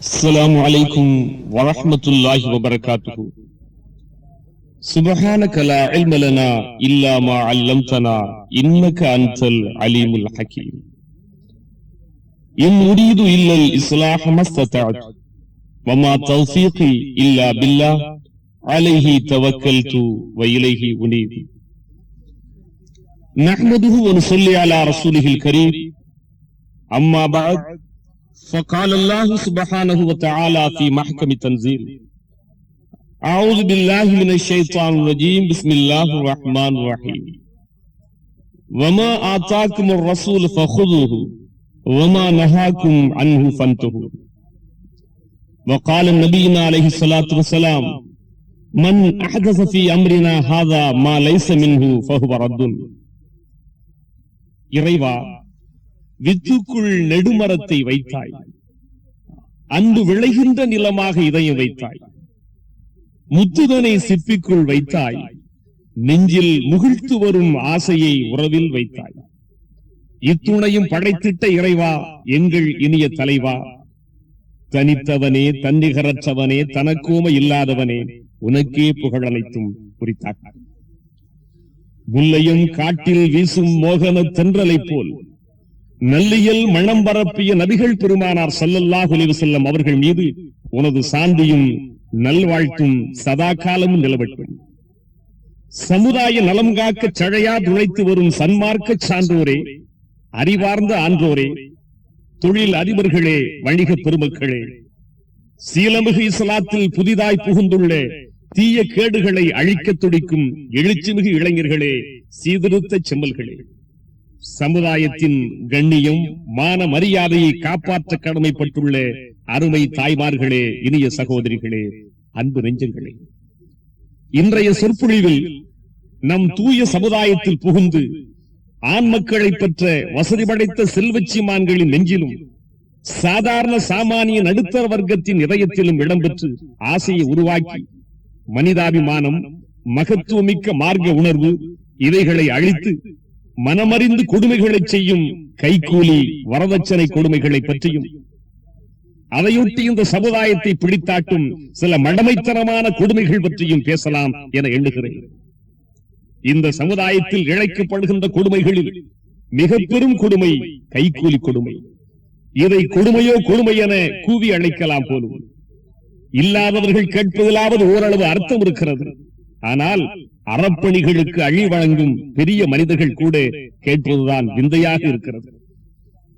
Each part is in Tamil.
السلام عليكم ورحمة الله وبركاته. سبحانك لا علم لنا إلا ما علمتنا إنك أنت العليم الحكيم. إن أريد إلا الإصلاح ما استطعت وما توفيقي إلا بالله عليه توكلت وإليه أنيب. نحمده ونصلي على رسوله الكريم. أما بعد، فقال الله سبحانه وتعالى في محكم تنزيل: أعوذ بالله من الشيطان الرجيم، بسم الله الرحمن الرحيم. وما آتاكم الرسول فخذوه وما نهاكم عنه فانتهوا. وقال نبينا عليه الصلاة والسلام: من أحدث في أمرنا هذا ما ليس منه فهو رد. இறைவா, வித்துக்குள் நெடுமரத்தை வைத்தாய், அன்பு விளைகின்ற நிலமாக இதயம் வைத்தாய், முத்துதனை சிப்பிக்குள் வைத்தாய், நெஞ்சில் முகிழ்த்து வரும் ஆசையை உறவில் வைத்தாய். இத்துணையும் படைத்திட்ட இறைவா, எங்கள் இனிய தலைவா, தனித்தவனே, தன்னிகரற்றவனே, தனக்கோமை இல்லாதவனே, உனக்கே புகழனைத்தும் குறித்தார். முல்லையும் காட்டில் வீசும் மோகன தென்றலை போல் நல்லியல் மனம் பரப்பிய நபிகள் பெருமானார் ஸல்லல்லாஹு அலைஹி வஸல்லம் அவர்கள் மீது உனது சாந்தியும் நல்வாழ்த்தும் சதா காலமும் நிலவட்டும். சமுதாய நலம் காக்க சழையா துளைத்து வரும் சன்மார்க்க சான்றோரே, அறிவார்ந்த ஆன்றோரே, தொழில் அதிபர்களே, வணிக பெருமக்களே, சீலமிகு இஸ்லாத்தில் புதிதாய் புகுந்துள்ள தீய கேடுகளை அழிக்க துடிக்கும் எழுச்சிமிகு இளைஞர்களே, சீர்திருத்த செம்மல்களே, சமுதாயத்தின் கண்ணியம் மான மரியாதையை காப்பாற்ற கடமைப்பட்டுள்ள அருமை தாய்மார்களே, இனிய சகோதரிகளே, அன்பு நெஞ்சங்களே, இன்றைய சொற்பொழிவில் நம் தூய சமுதாயத்தில் புகுந்து ஆண் மக்களை பெற்ற வசதி படைத்த செல்வச்சிமான்களின் நெஞ்சிலும் சாதாரண சாமானிய நடுத்தர வர்க்கத்தின் இதயத்திலும் இடம்பெற்று ஆசையை உருவாக்கி மனிதாபிமானம், மகத்துவமிக்க மார்க்க உணர்வு இவைகளை அழித்து மனமறிந்து கொடுமைகளை செய்யும் கைகூலி வரதட்சணை கொடுமைகளை பற்றியும், அதையொட்டி இந்த சமுதாயத்தை பிடித்தாட்டும் சில மடமைத்தனமான கொடுமைகள் பற்றியும் பேசலாம் என எண்ணுகிறேன். இந்த சமுதாயத்தில் இழைக்கப்படுகின்ற கொடுமைகளில் மிக பெரும் கொடுமை கைகூலி கொடுமை. இதை கொடுமையோ கொடுமை என கூவி அழைக்கலாம் போலும். இல்லாதவர்கள் கேட்பதிலாவது ஓரளவு அர்த்தம் இருக்கிறது. ஆனால் அறப்பணிகளுக்கு அழி வழங்கும் பெரிய மனிதர்கள் கூட கேட்பதுதான் விந்தையாக இருக்கிறது.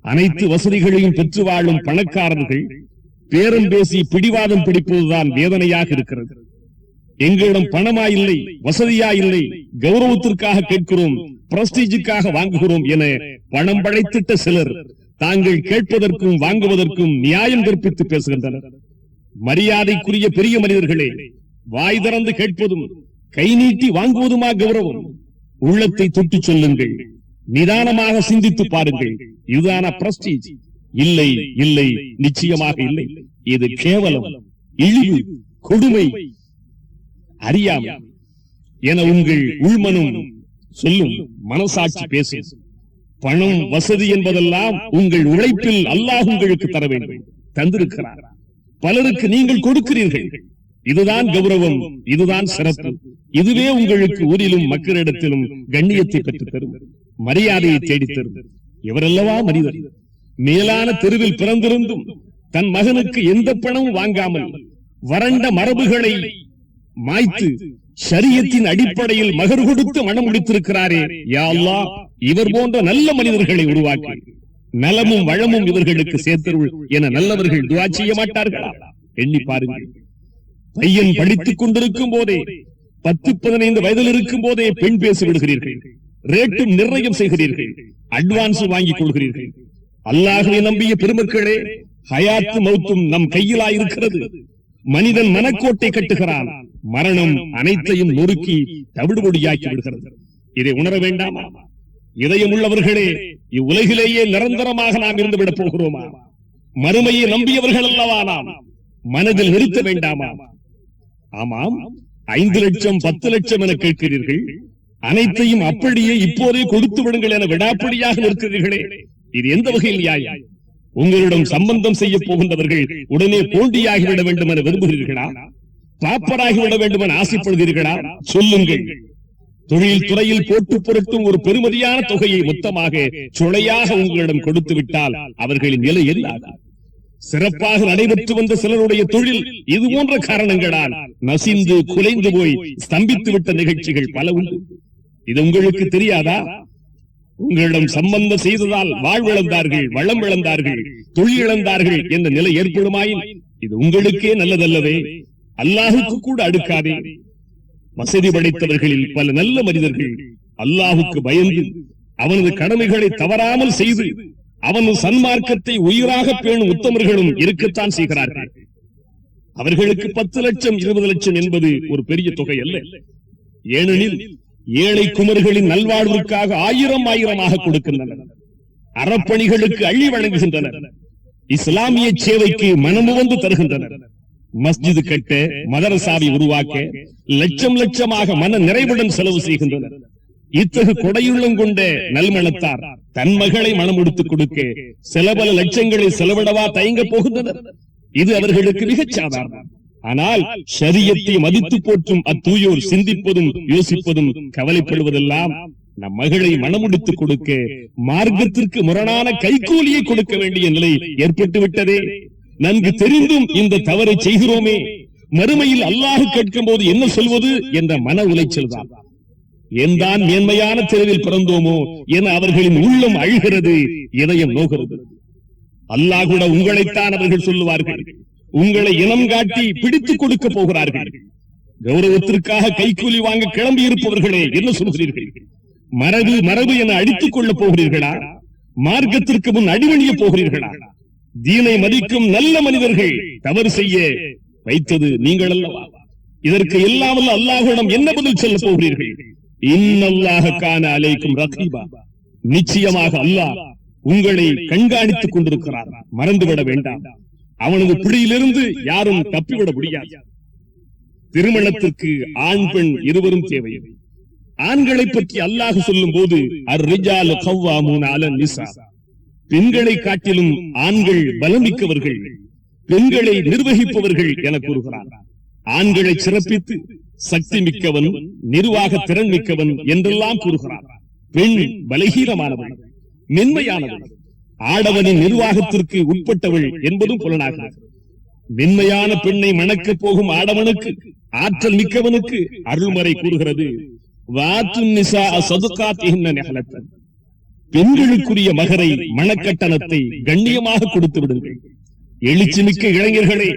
அனைத்து வசதிகளையும் பெற்று வாழும் பணக்காரர்கள் பேரம் பேசி பிடிவாதம் பிடிப்பதுதான் வேதனையாக இருக்கிறது. எங்களிடம் பணமா இல்லை, வசதியா இல்லை, கௌரவத்திற்காக கேட்கிறோம், பிரஸ்டீஜுக்காக வாங்குகிறோம் என பணம் படைத்திட்ட சிலர் தாங்கள் கேட்பதற்கும் வாங்குவதற்கும் நியாயம் கற்பித்து பேசுகின்றனர். மரியாதைக்குரிய பெரிய மனிதர்களே, வாய் திறந்து கேட்பதும் கை நீட்டி வாங்குவதுமா கௌரவம்? உள்ளத்தை தொட்டு சொல்லுங்கள், நிதானமாக சிந்தித்து பாருங்கள். இதுதான பிரஸ்டீஜ்? இல்லை, இல்லை, நிச்சயமாக இல்லை. இது கேவலம், இழிவு, கொடுமை, அறியாமை என உங்கள் உள்மனம் சொல்லும், மனசாட்சி பேசும். பணம், வசதி என்பதெல்லாம் உங்கள் உழைப்பில் அல்லாஹ் உங்களுக்கு தர வேண்டும், தந்திருக்கிறார். பலருக்கு நீங்கள் கொடுக்கிறீர்கள். இதுதான் கௌரவம், இதுதான் சிறப்பு. இதுவே உங்களுக்கு ஊரிலும் மக்களிடத்திலும் கண்ணியத்தை பெற்று தரும், மரியாதையை தேடித்தரும். இவரல்லவா மனிதர்? மேலான தெருவில் பிறந்திருந்தும் தன் மகனுக்கு எந்த பணமும் வாங்காமல் வறண்ட மரபுகளை மாய்த்து ஷரியத்தின் அடிப்படையில் மகர் கொடுத்து மனம் முடித்திருக்கிறாரே. யா அல்லாஹ், இவர் போன்ற நல்ல மனிதர்களை உருவாக்கி நலமும் வளமும் இவர்களுக்கு சேர்த்தருள் என நல்லவர்கள் துஆ செய்ய மாட்டார்களா? எண்ணி பாருங்கள். பையன் படித்துக் கொண்டிருக்கும் போதே, 10-15 வயதில் இருக்கும் போதே பெண் பேசி விடுகிறீர்கள், ரேட்டும் நிர்ணயம் செய்கிறீர்கள், அட்வான்ஸ் வாங்கிக் கொள்கிறீர்கள். அல்லாஹ்வை நம்பிய பெருமக்களே, ஹயாத்து மௌத்தும் நம் கையிலாயிருக்கிறது. மனிதன் மனக்கோட்டை கட்டுகிறான், மரணம் அனைத்தையும் நொறுக்கி தவிடுபொடியாக்கி விடுகிறது. இதை உணர வேண்டாமா? இதயம் உள்ளவர்களே, இவ்வுலகிலேயே நிரந்தரமாக நாம் இருந்துவிடப் போகிறோமா? மறுமையை நம்பியவர்கள் அல்லவா நாம்? மனதில் நிறுத்த வேண்டாமா? ஆமாம், 5 லட்சம் 10 லட்சம் என கேட்கிறீர்கள், அனைத்தையும் அப்படியே இப்போதே கொடுத்து விடுங்கள் என விடாப்பிடியாக நிற்கிறீர்களே. இது எந்த வகையில் நியாயம்? உங்களிடம் சம்பந்தம் செய்ய போகின்றவர்கள் உடனே போண்டியாகிவிட வேண்டும் என விரும்புகிறீர்களா? பாப்பராகிவிட வேண்டும் என ஆசைப்படுகிறீர்களா? சொல்லுங்கள். தொழில் துறையில் போட்டு புரட்டும் ஒரு பெருமதியான தொகையை மொத்தமாக சுளையாக உங்களிடம் கொடுத்து விட்டால் அவர்களின் நிலை என்ன? சிறப்பாக நடைபெற்று வந்த சிலருடைய தொழில் இது போன்ற காரணங்களால் நசிந்து குலைந்து போய் ஸ்தம்பித்து விட்ட நிகழ்ச்சிகள் பல உண்டு. இது உங்களுக்கு தெரியாதா? உங்களிடம் சம்பந்தம் செய்ததால் வாழ்விழந்தார்கள், வளம் இழந்தார்கள், தொழில் இழந்தார்கள் என்ற நிலை ஏற்படுமாயின் இது உங்களுக்கே நல்லதல்லவே. அல்லாஹுக்கு கூட அடுக்காதே. வசதி படைத்தவர்களில் பல நல்ல மனிதர்கள் அல்லாஹுக்கு பயந்து அவனது கடமைகளை தவறாமல் செய்து அவனது சன்மார்க்கத்தை உயிராக பேணும் உத்தமர்களும் இருக்கத்தான் செய்கிறார்கள். அவர்களுக்கு 10 லட்சம் 20 லட்சம் என்பது ஒரு பெரிய தொகை அல்ல. ஏனெனில் ஏழை குமர்களின் நல்வாழ்வுக்காக ஆயிரமாக கொடுக்கின்றனர். அறப்பணிகளுக்கு அள்ளி வழங்குகின்றனர். இஸ்லாமிய சேவைக்கு மனமுவந்து தருகின்றனர். மஸ்ஜிது கட்ட, மதரசாவை உருவாக்க லட்சம் லட்சமாக மன நிறைவுடன் செலவு செய்கின்றனர். இத்தகு கொடையுள்ளம் கொண்ட நல்மணத்தார் தன் மகளை மனம் எடுத்துக் கொடுக்க சில பல லட்சங்களை செலவிடவா தயங்க போகின்றனர். இது அவர்களுக்கு மிகச் சாதாரணம். ஆனால் ஷரியத்தை மதித்து போற்றும் அத்தூயோர் சிந்திப்பதும் யோசிப்பதும் கவலைப்படுவதெல்லாம் நம் மகளை மனமுடித்துக் கொடுக்க மார்க்கத்திற்கு முரணான கைகூலியை கொடுக்க வேண்டிய நிலை ஏற்பட்டு விட்டதே. நன்கு தெரிந்தும் இந்த தவறை செய்கிறோமே, மறுமையில் அல்லாஹ் கேட்கும் போது என்ன சொல்வது என்ற மன உளைச்சல் தான். ஏன்தான் மேன்மையான தெருவில் பிறந்தோமோ என அவர்களின் உள்ளம் அழுகிறது, இதயம் நோகிறது. அல்லாஹ் கூட உங்களைத்தான் அவர்கள் சொல்லுவார்கள். உங்களை இனம் காட்டி பிடித்துக் கொடுக்க போகிறார்கள். கௌரவத்திற்காக கைக்கூலி வாங்க கிளம்பி இருப்பவர்களே என்ன சொல்கிறீர்கள்? மரபு மரபு என அடித்துக் கொள்ளப் போகிறீர்களா? மார்க்கத்திற்கு முன் அடிமணிய போகிறீர்களா? தீனை மதிக்கும் நல்ல மனிதர்கள் தவறு செய்ய வைத்தது நீங்கள் அல்லவா? இதற்கு எல்லாமல் அல்லாஹ்விடம் என்ன பதில் சொல்ல போகிறீர்கள்? இன்னல்லாஹ கான அலைக்கும் ரகீபா. நிச்சயமாக அல்லாஹ் உங்களை கண்காணித்துக் கொண்டிருக்கிறார், மறந்துவிட வேண்டாம். அவனது பிடியிலிருந்து யாரும் தப்பிவிட முடியாது. திருமணத்திற்கு ஆண் பெண் இருவரும் தேவை. ஆண்களை பற்றி அல்லாஹ் சொல்லும் போது அர்-ரிஜாலு கவ்வாமூன அலன் நிஸா, பெண்களை காட்டிலும் ஆண்கள் பலமிக்கவர்கள், பெண்களை நிர்வகிப்பவர்கள் என கூறுகிறார். ஆண்களை சிறப்பித்து சக்தி மிக்கவன், நிர்வாக திறன் மிக்கவன் என்றெல்லாம் கூறுகிறார். பெண் பலகீனமானவள், மென்மையானவள், ஆடவனின் நிர்வாகத்திற்கு உட்பட்டவள் என்பதும் புலனாகிறது. மென்மையான பெண்ணை மணக்கப் போகும் ஆடவனுக்கு, ஆற்றல் மிக்கவனுக்கு அருள்மறை கூறுகிறது, பெண்களுக்குரிய மகரை, மணக்கட்டணத்தை கண்ணியமாக கொடுத்து விடுங்கள். எழுச்சி மிக்க இளைஞர்களே,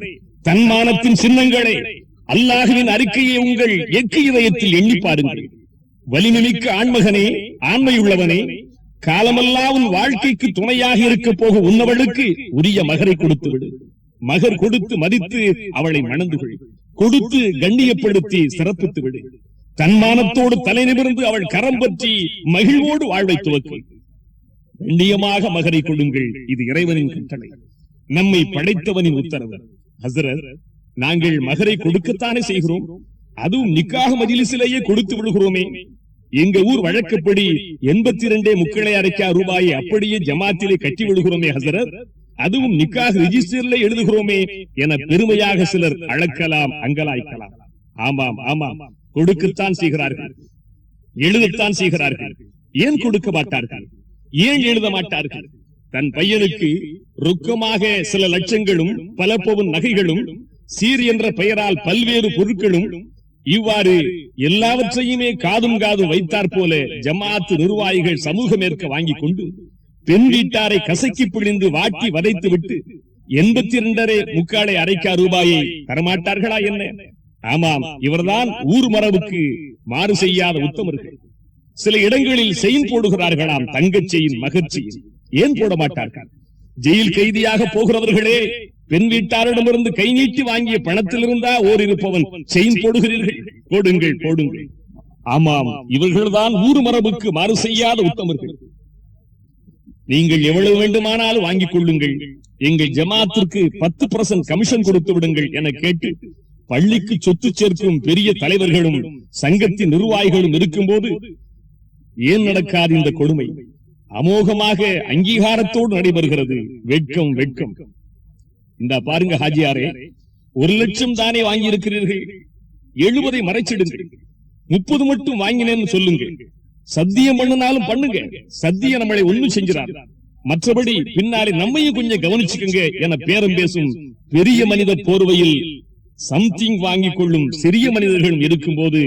தன்மானத்தின் சின்னங்களே, அல்லாஹ்வின் அறிக்கையை உங்கள் எக்கு இதயத்தில் எண்ணி பாருங்கள். வலிமைமிக்க ஆண்மகனே, ஆண்மையுள்ளவனே, காலமெல்லாம் உன் வாழ்க்கைக்கு துணையாக இருக்க போக உன்னவளுக்கு உரிய மகரை கொடுத்து விடு. மகர் கொடுத்து மதித்து அவளை மணந்துகள், கொடுத்து கண்ணியப்படுத்தி சிறப்பித்து விடு. தன்மானத்தோடு தலை நிமிர்ந்து அவள் கரம் பற்றி மகிழ்வோடு வாழ்வை துவக்கு. கண்ணியமாக மகரை கொடுங்கள். இது இறைவனின் கட்டளை, நம்மை படைத்தவனின் உத்தரவு. ஹஸ்ரத், நாங்கள் மகரை கொடுக்கத்தானே செய்கிறோம், அதுவும் நிக்காஹ் மஜ்லிஸிலேயே கொடுத்து விடுகிறோமே. எங்க ஊர் வழக்கப்படி 82 முக்களை அரைக்கா ரூபாயை அப்படியே ஜமாத்திலே கட்டி விடுகிறோமே ஹஸ்ரத், அதுவும் நிக்காஹ் ரிஜிஸ்டர்ல எழுதுகிறோமே என பெருமையாக சிலர் அழைக்கலாம், அங்கலாய்க்கலாம். ஆமாம் ஆமாம், கொடுக்கத்தான் செய்கிறார்கள், எழுதத்தான் செய்கிறார்கள். ஏன் கொடுக்க மாட்டார்கள்? ஏன் எழுத மாட்டார்கள்? தன் பையனுக்கு ரொக்கமாக சில லட்சங்களும் பல பவுன் நகைகளும் சீர் என்ற பெயரால் பல்வேறு பொருட்களும், இவ்வாறு எல்லாவற்றையுமே காதும் காதும் வைத்தார் போல ஜமாத்து நிர்வாகிகள் சமூகம் ஏற்க வாங்கிக் கொண்டு பெண் வீட்டாரை கசக்கி பிழிந்து வாட்டி வதைத்து விட்டு 82 முக்காலை அரைக்கா ரூபாயை தரமாட்டார்களா என்ன? ஆமாம், இவர்தான் ஊர் மரபுக்கு மாறு செய்யாத உத்தமர்கள். சில இடங்களில் செயின் போடுகிறார்களாம், தங்கச் செயின், மகச் செயின். ஏன் போட மாட்டார்கள்? ஜெயில் கைதியாக போகிறவர்களே, பெண் வீட்டாரிடமிருந்து கை நீட்டி வாங்கிய பணத்தில் இருந்தா ஓரிருப்பவன் செயின் போடுகிறீர்கள், போடுங்கள் போடுங்கள். ஆமாம், இவர்கள்தான் ஊர் மரபுக்கு மாறு செய்யாத உத்தமர்கள். நீங்கள் எவ்வளவு வேண்டுமானாலும் வாங்கிக் கொள்ளுங்கள், எங்கள் ஜமாத்திற்கு 10% கமிஷன் கொடுத்து விடுங்கள் என கேட்டு பள்ளிக்கு சொத்து சேர்க்கும் பெரிய தலைவர்களும் சங்கத்தின் நிர்வாகிகளும் இருக்கும் போது ஏன் நடக்காது இந்த கொடுமை? அமோகமாக அங்கீகாரத்தோடு நடைபெறுகிறது. வெட்கம் வெட்கம். இந்த பாருங்க ஹாஜியாரே, 1,00,000 தானே வாங்கி இருக்கிறீர்கள், 70 மறைச்சிடுங்க, 30 மட்டும் வாங்கினேன்னு சொல்லுங்க. சத்தியம் பண்ணினாலும் பண்ணுங்க, சத்தியம் நம்மளை ஒண்ணும் செஞ்சிடார். மற்றபடி பின்னாலே நம்மையும் கொஞ்சம் கவனிச்சுக்கங்க என பேரம் பேசும் பெரிய மனித போர்வையில் சம்திங் வாங்கிக் கொள்ளும் சிறிய மனிதர்களும் இருக்கும் போது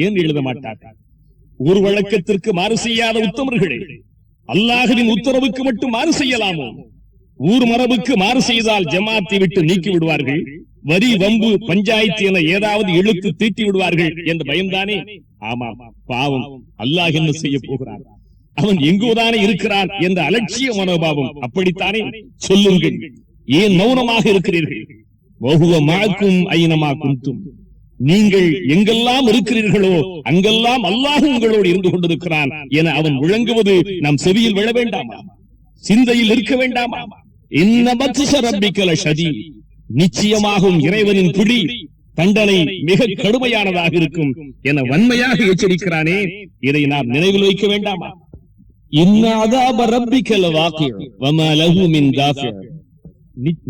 ஏன் எழுத மாட்டார்கள்? ஒரு வழக்கத்திற்கு மாறு செய்யாத உத்தமர்களே, அல்லாஹ்வின் உத்தரவுக்கு மட்டும் மாறு செய்யலாமோ? ஊர் மரபுக்கு மாறு செய்தால் ஜமாத்தை விட்டு நீக்கி விடுவார்கள், வரி வம்பு பஞ்சாயத்து என ஏதாவது இழுத்து தீட்டி விடுவார்கள் என்ற பயம்தானே? ஆமா, பாவம், அல்லாஹ் என்ன செய்ய போகிறார், அவன் எங்கோதானே இருக்கிறான் என்ற அலட்சிய மனோபாவம். அப்படித்தானே? சொல்லுங்கள், ஏன் மௌனமாக இருக்கிறீர்கள்? வஹுவ மஅக்கும் ஐனமா குன்தும், நீங்கள் எங்கெல்லாம் இருக்கிறீர்களோ அங்கெல்லாம் அல்லாஹ் உங்களோடு இருந்து கொண்டிருக்கிறான் என அவன் விளங்குவது நம் செவியில் விழ வேண்டாமா? சிந்தையில் இருக்க வேண்டாமா? இன்ன பத்ஸ ரப்பிக லஷதீத், நிச்சயமாகும் இறைவனின் பிடி தண்டனை மிக கடுமையானதாக இருக்கும் என வன்மையாக எச்சரிக்கிறானே, இதை நாம் நினைவில் வைக்க வேண்டாமா? இன்ன அஸாப ரப்பிக லவாகி வமா லஹு மின் தாஃபி,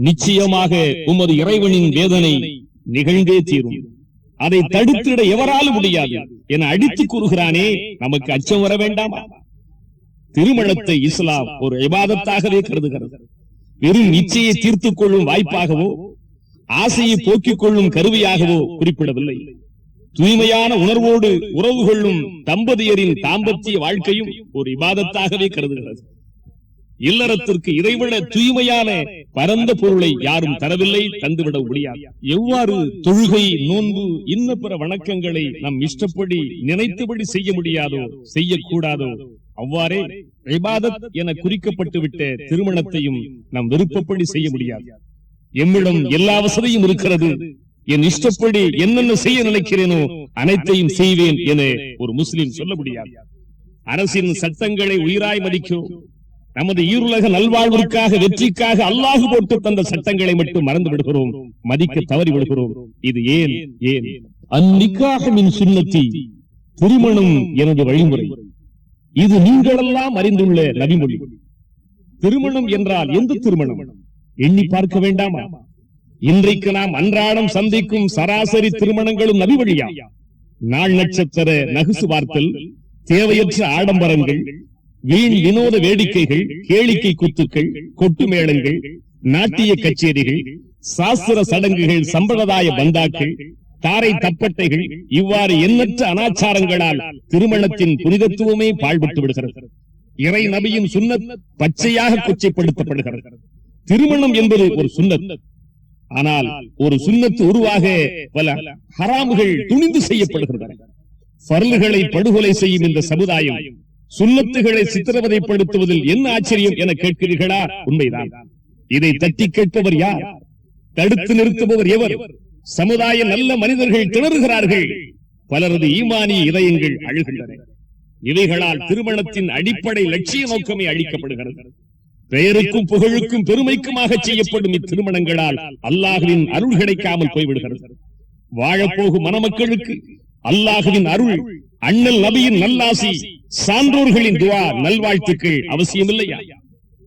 நிச்சயமாக உமது இறைவனின் வேதனை நிகழ்ந்தே தீரும், அதை தடுத்திட எவராலும் முடியாது என அடித்து கூறுகிறானே, நமக்கு அச்சம் வர வேண்டாமா? திருமணத்தை இஸ்லாம் ஒரு இபாதத்தாகவே கருதுகிறது. வெறும் இச்சையை தீர்த்துக் கொள்ளும் வாய்ப்பாகவோ ஆசையை போக்கிக் கொள்ளும் கருவியாகவோ குறிப்பிடவில்லை. தூய்மையான உணர்வோடு உறவு கொள்ளும் தம்பதியரின் தாம்பத்திய வாழ்க்கையும் ஒரு இபாதத்தாகவே கருதுகிறது. இல்லறத்திற்கு இதைவிட தூய்மையான பரந்த பொருளை யாரும் தரவில்லை, தந்துவிட முடியாது. எவ்வாறு தொழுகை, நோன்பு, இன்ன பிற வணக்கங்களை நம் இஷ்டப்படி நினைத்தபடி செய்ய முடியாதோ, செய்யக்கூடாதோ, அவ்வாறே இபாதத் என குறிக்கப்பட்டு விட்ட திருமணத்தையும் நம் விருப்பப்படி செய்ய முடியாது. எம்மிடம் எல்லா வசதியும் இருக்கிறது, என் இஷ்டப்படி என்னென்ன செய்ய நினைக்கிறேனோ அனைத்தையும் செய்வேன் என ஒரு முஸ்லிம் சொல்ல முடியாது. அரசின் சட்டங்களை உயிராய் மதிக்கிறோம். நமது ஈருலக நல்வாழ்விற்காக, வெற்றிக்காக அல்லாஹ் போட்டு தந்த சட்டங்களை மட்டும் மறந்து விடுகிறோம், மதிக்க தவறி விடுகிறோம். இது ஏன்? அந்நிக்காஹ் மின் சுன்னத்தி, திருமணம் எனது வழிமுறை, இது நீங்களெல்லாம் அறிந்துள்ள நபிமொழி. திருமணம் என்றால் எந்த திருமணம்? எண்ணி பார்க்க வேண்டாமா? இன்றைக்கு நாம் அன்றாடம் சந்திக்கும் சராசரி திருமணங்களும் நபி வழியா? நாள் நட்சத்திர நகுசு பார்த்தல், தேவையற்ற ஆடம்பரங்கள், வீண் வினோத வேடிக்கைகள், கேளிக்கை குத்துக்கள், கொட்டு மேளங்கள், நாட்டிய கச்சேரிகள், சாஸ்திர சடங்குகள், சம்பிரதாய பந்தாக்கள், தாரை தப்பட்டைகள், இவ்வாறு எண்ணற்ற அனாச்சாரங்களால் திருமணத்தின் புனிதத்துவமே பாழ்பட்டு விடுகிறது. இறை நபியின் சுன்னத் பச்சையாக கொச்சைப்படுத்தப்படுகிறது. திருமணம் என்பது ஒரு சுன்னத், ஆனால் ஒரு சுன்னத்து உருவாக பல ஹராமுகள் துணிந்து செய்யப்படுகின்றன. ஃபர்லுகளை படுகொலை செய்யும் இந்த சமுதாயம் சுன்னத்துகளை சித்திரவதைப்படுத்துவதில் என்ன ஆச்சரியம் என கேட்கிறீர்களா? உண்மைதான். இதை தட்டி கேட்பவர் யார்? தடுத்து நிறுத்துபவர் எவர்? சமுதாய நல்ல மனிதர்கள் திணறுகிறார்கள், பலரது ஈமானிய இதயங்கள் அழுகின்றன. இவைகளால் திருமணத்தின் அடிப்படை லட்சிய நோக்கமே அழிக்கப்படுகிறது. பெயருக்கும் புகழுக்கும் பெருமைக்குமாக செய்யப்படும் இத்திருமணங்களால் அல்லாஹ்வின் அருள் கிடைக்காமல் போய்விடுகிறது. வாழப்போகும் மணமக்களுக்கு அல்லாஹ்வின் அருள், அண்ணல் நபியின் நல்லாசி, சான்றோர்களின் துஆ, நல்வாழ்த்துக்கள் அவசியமில்லையா?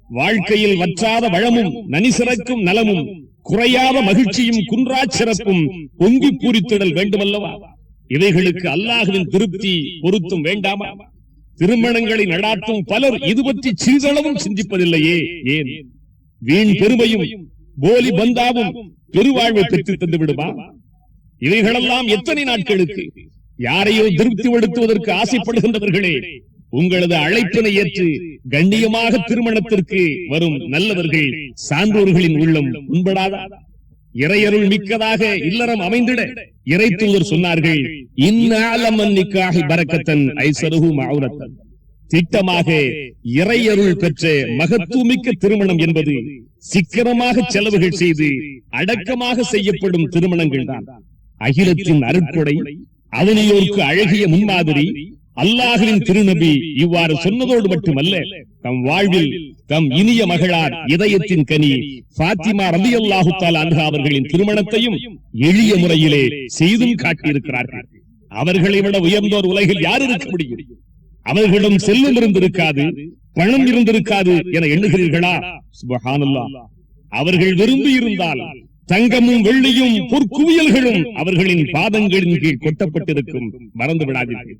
வாழ்க்கையில் வற்றாத வளமும் நனிசிறக்கும் நலமும் குறையாத மகிழ்ச்சியும் குன்றா சிறப்பும் பொங்கி பூரித்திடல் வேண்டுமல்லவா? இவைகளுக்கு அல்லாஹ்வின் திருப்தி பொருத்தும் வேண்டாமா? திருமணங்களை நடாத்தும் பலர் இது பற்றி சிறிதளவும் சிந்திப்பதில்லையே. ஏன்? வீண் பெருமையும் போலி பந்தாவும் பெருவாழ்வை பெற்று தந்து விடுமா? இவைகளெல்லாம் எத்தனை நாட்களுக்கு? யாரையோ திருப்திப்படுத்துவதற்கு ஆசைப்படுகின்றவர்களே, உங்களது அழைப்பினை ஏற்று கண்ணியமாக திருமணத்திற்கு வரும் நல்லவர்கள், சான்றோர்களின் உள்ளம் உண்படாதா? இறையருள் மிக்கதாக இல்லறம் அமைந்திட இறை தூதர் சொன்னார்கள், திட்டமாக இறையருள் பெற்ற மகத்துவமிக்க திருமணம் என்பது சிக்கனமாக செலவுகள் செய்து அடக்கமாக செய்யப்படும் திருமணங்கள் தான். அகிலத்தின் அருட்கொடை, அவனியோருக்கு அழகிய முன்மாதிரி. அல்லாஹ்வின் திருநபி இவ்வாறு சொன்னதோடு மட்டுமல்ல, தம் வாழ்வில் தம் இனிய மகளார் இதயத்தின் கனி ஃபாத்திமா ரலியல்லாஹு தஆலா அன்ஹா அவர்களின் திருமணத்தையும் எளிய முறையிலே செய்தும் காட்டியிருக்கிறார்கள். அவர்களை விட உயர்ந்தோர் உலகில் யார் இருக்க முடியும்? அவர்களிடம் செல்வம் இருந்திருக்காது, பணம் இருந்திருக்காது என எண்ணுகிறீர்களா? சுப்ஹானல்லாஹ். அவர்கள் விரும்பி இருந்தால் தங்கமும் வெள்ளியும் பொற்குவியல்களும் அவர்களின் பாதங்களின் கீழ் கொட்டப்பட்டிருக்கும். மறந்து விடாதீர்கள்.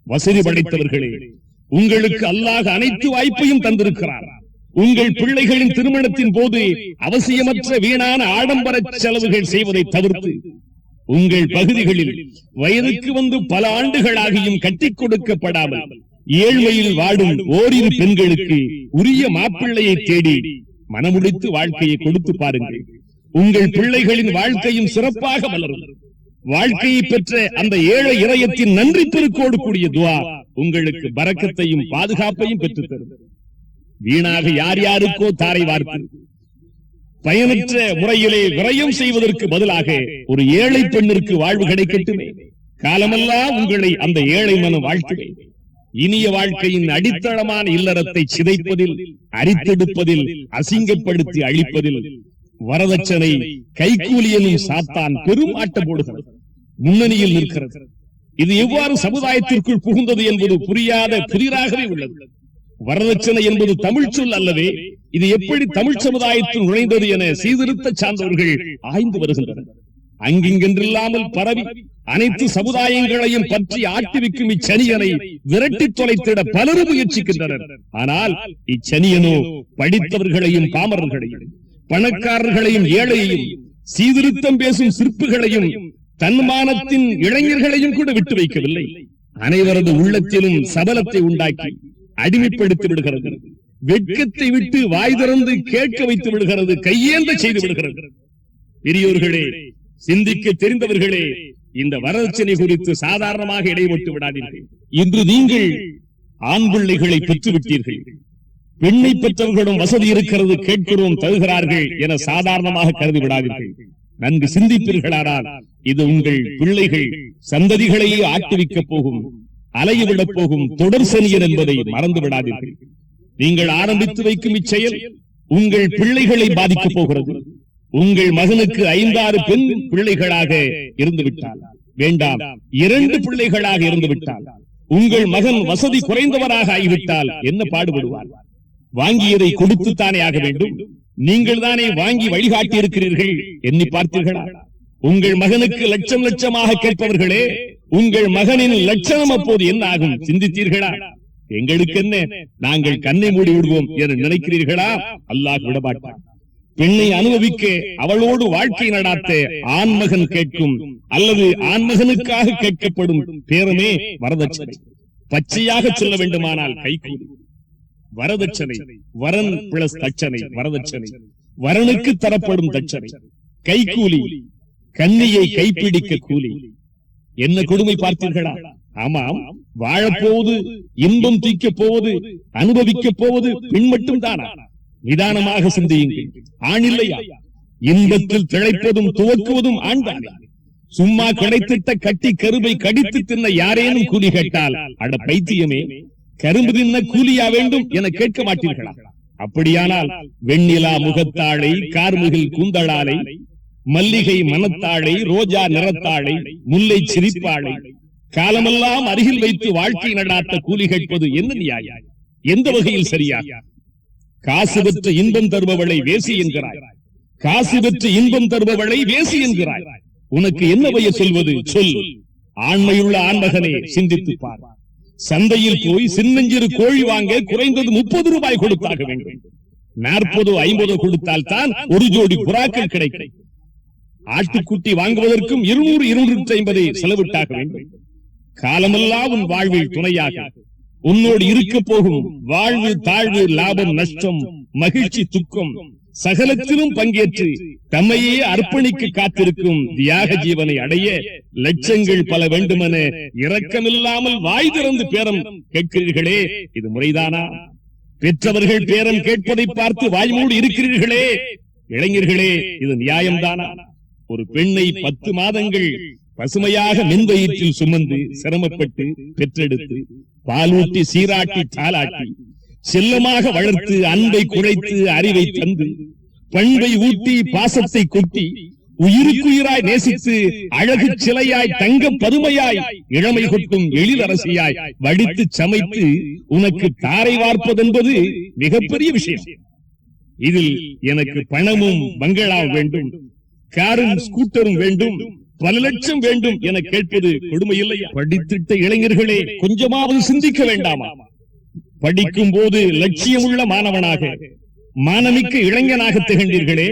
வசதி படைத்தவர்களே, உங்களுக்கு அல்லாஹ் அனைத்து வாய்ப்பையும் தந்திருக்கிறார். உங்கள் பிள்ளைகளின் திருமணத்தின் போது அவசியமற்ற வீணான ஆடம்பர செலவுகள் செய்வதை தவிர்த்து உங்கள் பகுதிகளில் வயதுக்கு வந்து பல ஆண்டுகளாகியும் கட்டிக் கொடுக்கப்படாமல் ஏழ்மையில் வாடும் ஓரிரு பெண்களுக்கு உரிய மாப்பிள்ளையை தேடி மனமுடித்து வாழ்க்கையை கொடுத்து பாருங்கள். உங்கள் பிள்ளைகளின் வாழ்க்கையும் சிறப்பாக வளரும். வாழ்க்கையை பெற்ற அந்த ஏழை இதயத்தின் நன்றி பெருக்கோடு கூடிய துஆ உங்களுக்கு பரக்கத்தையும் பாதுகாப்பையும் பெற்றுத் தரும். வீணாக யார் யாருக்கோ தாரை வார்த்து பயனற்ற முறையிலே விரயம் செய்வதற்கு பதிலாக ஒரு ஏழை பெண்ணிற்கு வாழ்வு கிடைக்கட்டுமே. காலமெல்லாம் உங்களை அந்த ஏழை மனம் வாழ்த்துவே. இனிய வாழ்க்கையின் அடித்தளமான இல்லறத்தை சிதைப்பதில், அரித்தெடுப்பதில், அசிங்கப்படுத்தி அழிப்பதில் வரதட்சணை கைக்கூலி எனும் சாத்தான் பெரும் ஆட்டம் போடுகிறது, முன்னணியில் நிற்கிறது. இது எவ்வாறு சமுதாயத்திற்குள் புகுந்தது என்பது புரியாத புதிராகவே உள்ளது. வரதட்சணை என்பது தமிழ் சொல் அல்லவே. இது எப்படி தமிழ் சமுதாயத்தில் நுழைந்தது என சீர்திருத்த சார்ந்தவர்கள் ஆய்ந்து வருகின்றனர். அங்கிங்கென்றில்லாமல் பரவி அனைத்து சமுதாயங்களையும் பற்றி ஆட்டுவிக்கும் இச்சனியனை விரட்டி தொலைத்திட பலரும் முயற்சிக்கின்றனர். ஆனால் இச்சனியனோ படித்தவர்களையும் பாமரர்களையும், பணக்காரர்களையும் ஏழையையும், சீர்திருத்தம் பேசும் சிற்புகளையும், தன்மானத்தின் இளைஞர்களையும் கூட விட்டு வைக்கவில்லை. அனைவரது உள்ளத்திலும் சபலத்தை உண்டாக்கி அடிமைப்படுத்தி விடுகிறது. வெட்கத்தை விட்டு வாய் திறந்து கேட்க வைத்து விடுகிறது, கையேந்த செய்து விடுகிறது. பெரியோர்களே, சிந்திக்க தெரிந்தவர்களே, இந்த வரதட்சணை குறித்து சாதாரணமாக இடைப்பட்டு விடாதீர்கள். இன்று நீங்கள் ஆண் பிள்ளைகளை பெற்றுவிட்டீர்கள். பெண்ணை பெற்றவர்களும் வசதி இருக்கிறது, கேட்கிறோம், தருகிறார்கள் என சாதாரணமாக கருதி விடாதீர்கள். நன்கு சிந்திப்பீர்களானால் இது உங்கள் பிள்ளைகள் சந்ததிகளையே ஆட்டுவிக்கப் போகும், அலையவிடப் போகும் தொடர் சனியன் என்பதை மறந்து விடாதீர்கள். நீங்கள் ஆரம்பித்து வைக்கும் இச்செயல் உங்கள் பிள்ளைகளை பாதிக்கப் போகிறது. உங்கள் மகனுக்கு 5-6 பெண் பிள்ளைகளாக இருந்துவிட்டால் வேண்டாம், 2 பிள்ளைகளாக இருந்துவிட்டால், உங்கள் மகன் வசதி குறைந்தவராக ஆகிவிட்டால் என்ன பாடுபடுவார்? வாங்கியதை கொடுத்துத்தானே ஆக வேண்டும். நீங்கள் தானே வாங்கி வழிகாட்டி இருக்கிறீர்கள். எண்ணி பார்த்தீர்களா? உங்கள் மகனுக்கு லட்சம் லட்சமாக கேட்பவர்களே, உங்கள் மகனின் லட்சணம் அப்போது என்ன ஆகும் சிந்தித்தீர்களா? எங்களுக்கு என்ன, நாங்கள் கண்ணை மூடி விடுவோம் என்று நினைக்கிறீர்களா? அல்லாஹ் விடமாட்டான். பெண்ணை அனுபவிக்க, அவளோடு வாழ்க்கை நடாத்த ஆண்மகன் கேட்கும் அல்லது ஆண்மகனுக்காக கேட்கப்படும் பேரமே வரதட்சணை. பச்சையாக சொல்ல வேண்டுமானால் கைக்கூலி. வரதட்சணை வரன் பிளஸ் தட்சணை. வரதட்சணை வரனுக்கு தரப்படும் தட்சணை. கைக்கூலி கன்னியை கைப்பிடிக்க கூலி. என்ன கொடுமை பார்த்தீர்களா? ஆமாம், வாழப்போவது, இன்பம் தீக்க போவது, அனுபவிக்க போவது பெண் மட்டும் தானா? நிதானமாக சிந்தியுங்கள். ஆண் இல்லையா? இன்பத்தில் திளைப்பதும் துவக்குவதும் ஆண்தானே? சும்மா கிடைத்திட்ட கட்டி கருவை கடித்து தின்ன யாரேனும் கூலி கேட்டால், அட பைத்தியமே, கரும்பு தின்ன கூலியா வேண்டும் என கேட்க மாட்டீர்களா? அப்படியானால் வெண்ணிலா முகத்தாளை, கார்முகில் கூந்தளாலை, மல்லிகை மனத்தாளை, ரோஜா நிறத்தாளை, முல்லை சிரிப்பாளை காலமெல்லாம் அருகில் வைத்து வாழ்க்கை நடாத்த கூலி கேட்பது என்ன நியாயம்? எந்த வகையில் சரியா? காசு பெற்ற இன்பம் தருபவளை வேசி என்கிறாய். காசு பெற்ற இன்பம் தருபவளை வேசி என்கிறாய். உனக்கு என்ன வய சொல்வது? சொல். ஆண்மையுள்ள ஆண்மகனே, சிந்தித்து பார். சந்தையில் போய் சின்னஞ்சிறு கோழி வாங்க குறைந்தது 30 ரூபாய் கொடுத்தாக வேண்டும். 40-50 கொடுத்தால் தான் ஒரு ஜோடி புறாக்கள் கிடைக்கும். ஆட்டுக்குட்டி வாங்குவதற்கும் 200-250 செலவிட்டாக வேண்டும். காலமெல்லாம் உன் வாழ்வில் துணையாக உன்னோடு இருக்க போகும் வாழ்வு, தாழ்வு, லாபம், நஷ்டம், மகிழ்ச்சி, துக்கம் சகலத்திலும் பங்கேற்று தம்மையே அர்ப்பணிக்க காத்திருக்கும் தியாக ஜீவனை அடைய லட்சங்கள் பல வேண்டுமென இரக்கமில்லாமல் வாய் திறந்து பேரம் கேட்கிறீர்களே, இது முறைதானா? பெற்றவர்கள் பேரம் கேட்பதை பார்த்து வாய்மூடி இருக்கிறீர்களே இளைஞர்களே, இது நியாயம்தானா? ஒரு பெண்ணை 10 மாதங்கள் பசுமையாக மின்வயிற்றில் சுமந்து சிரமப்பட்டு பெற்றெடுத்து பாலூட்டி சீராட்டி தாலாட்டி செல்லமாக வளர்த்து அன்பை குழைத்து அறிவை தந்து பண்பை ஊட்டி பாசத்தை கொட்டி உயிருக்குயிராய் நேசித்து அழகு சிலையாய் தங்க பதுமையாய் இளமை கொட்டும் எழிலரசியாய் வடித்து சமைத்து உனக்கு தாரை வார்ப்பதென்பது மிகப்பெரிய விஷயம். இதில் எனக்கு பணமும் பங்களாவும் வேண்டும், காரும் ஸ்கூட்டரும் வேண்டும், பல லட்சம் வேண்டும் என கேட்பது கொடுமை இல்லையா? படித்திட்ட இளைஞர்களே, கொஞ்சமாவது சிந்திக்க வேண்டாமா? படிக்கும் போது லட்சியமுள்ள மாணவனாக, மானமிக்க இளைஞனாக திகழ்ந்தீர்களே,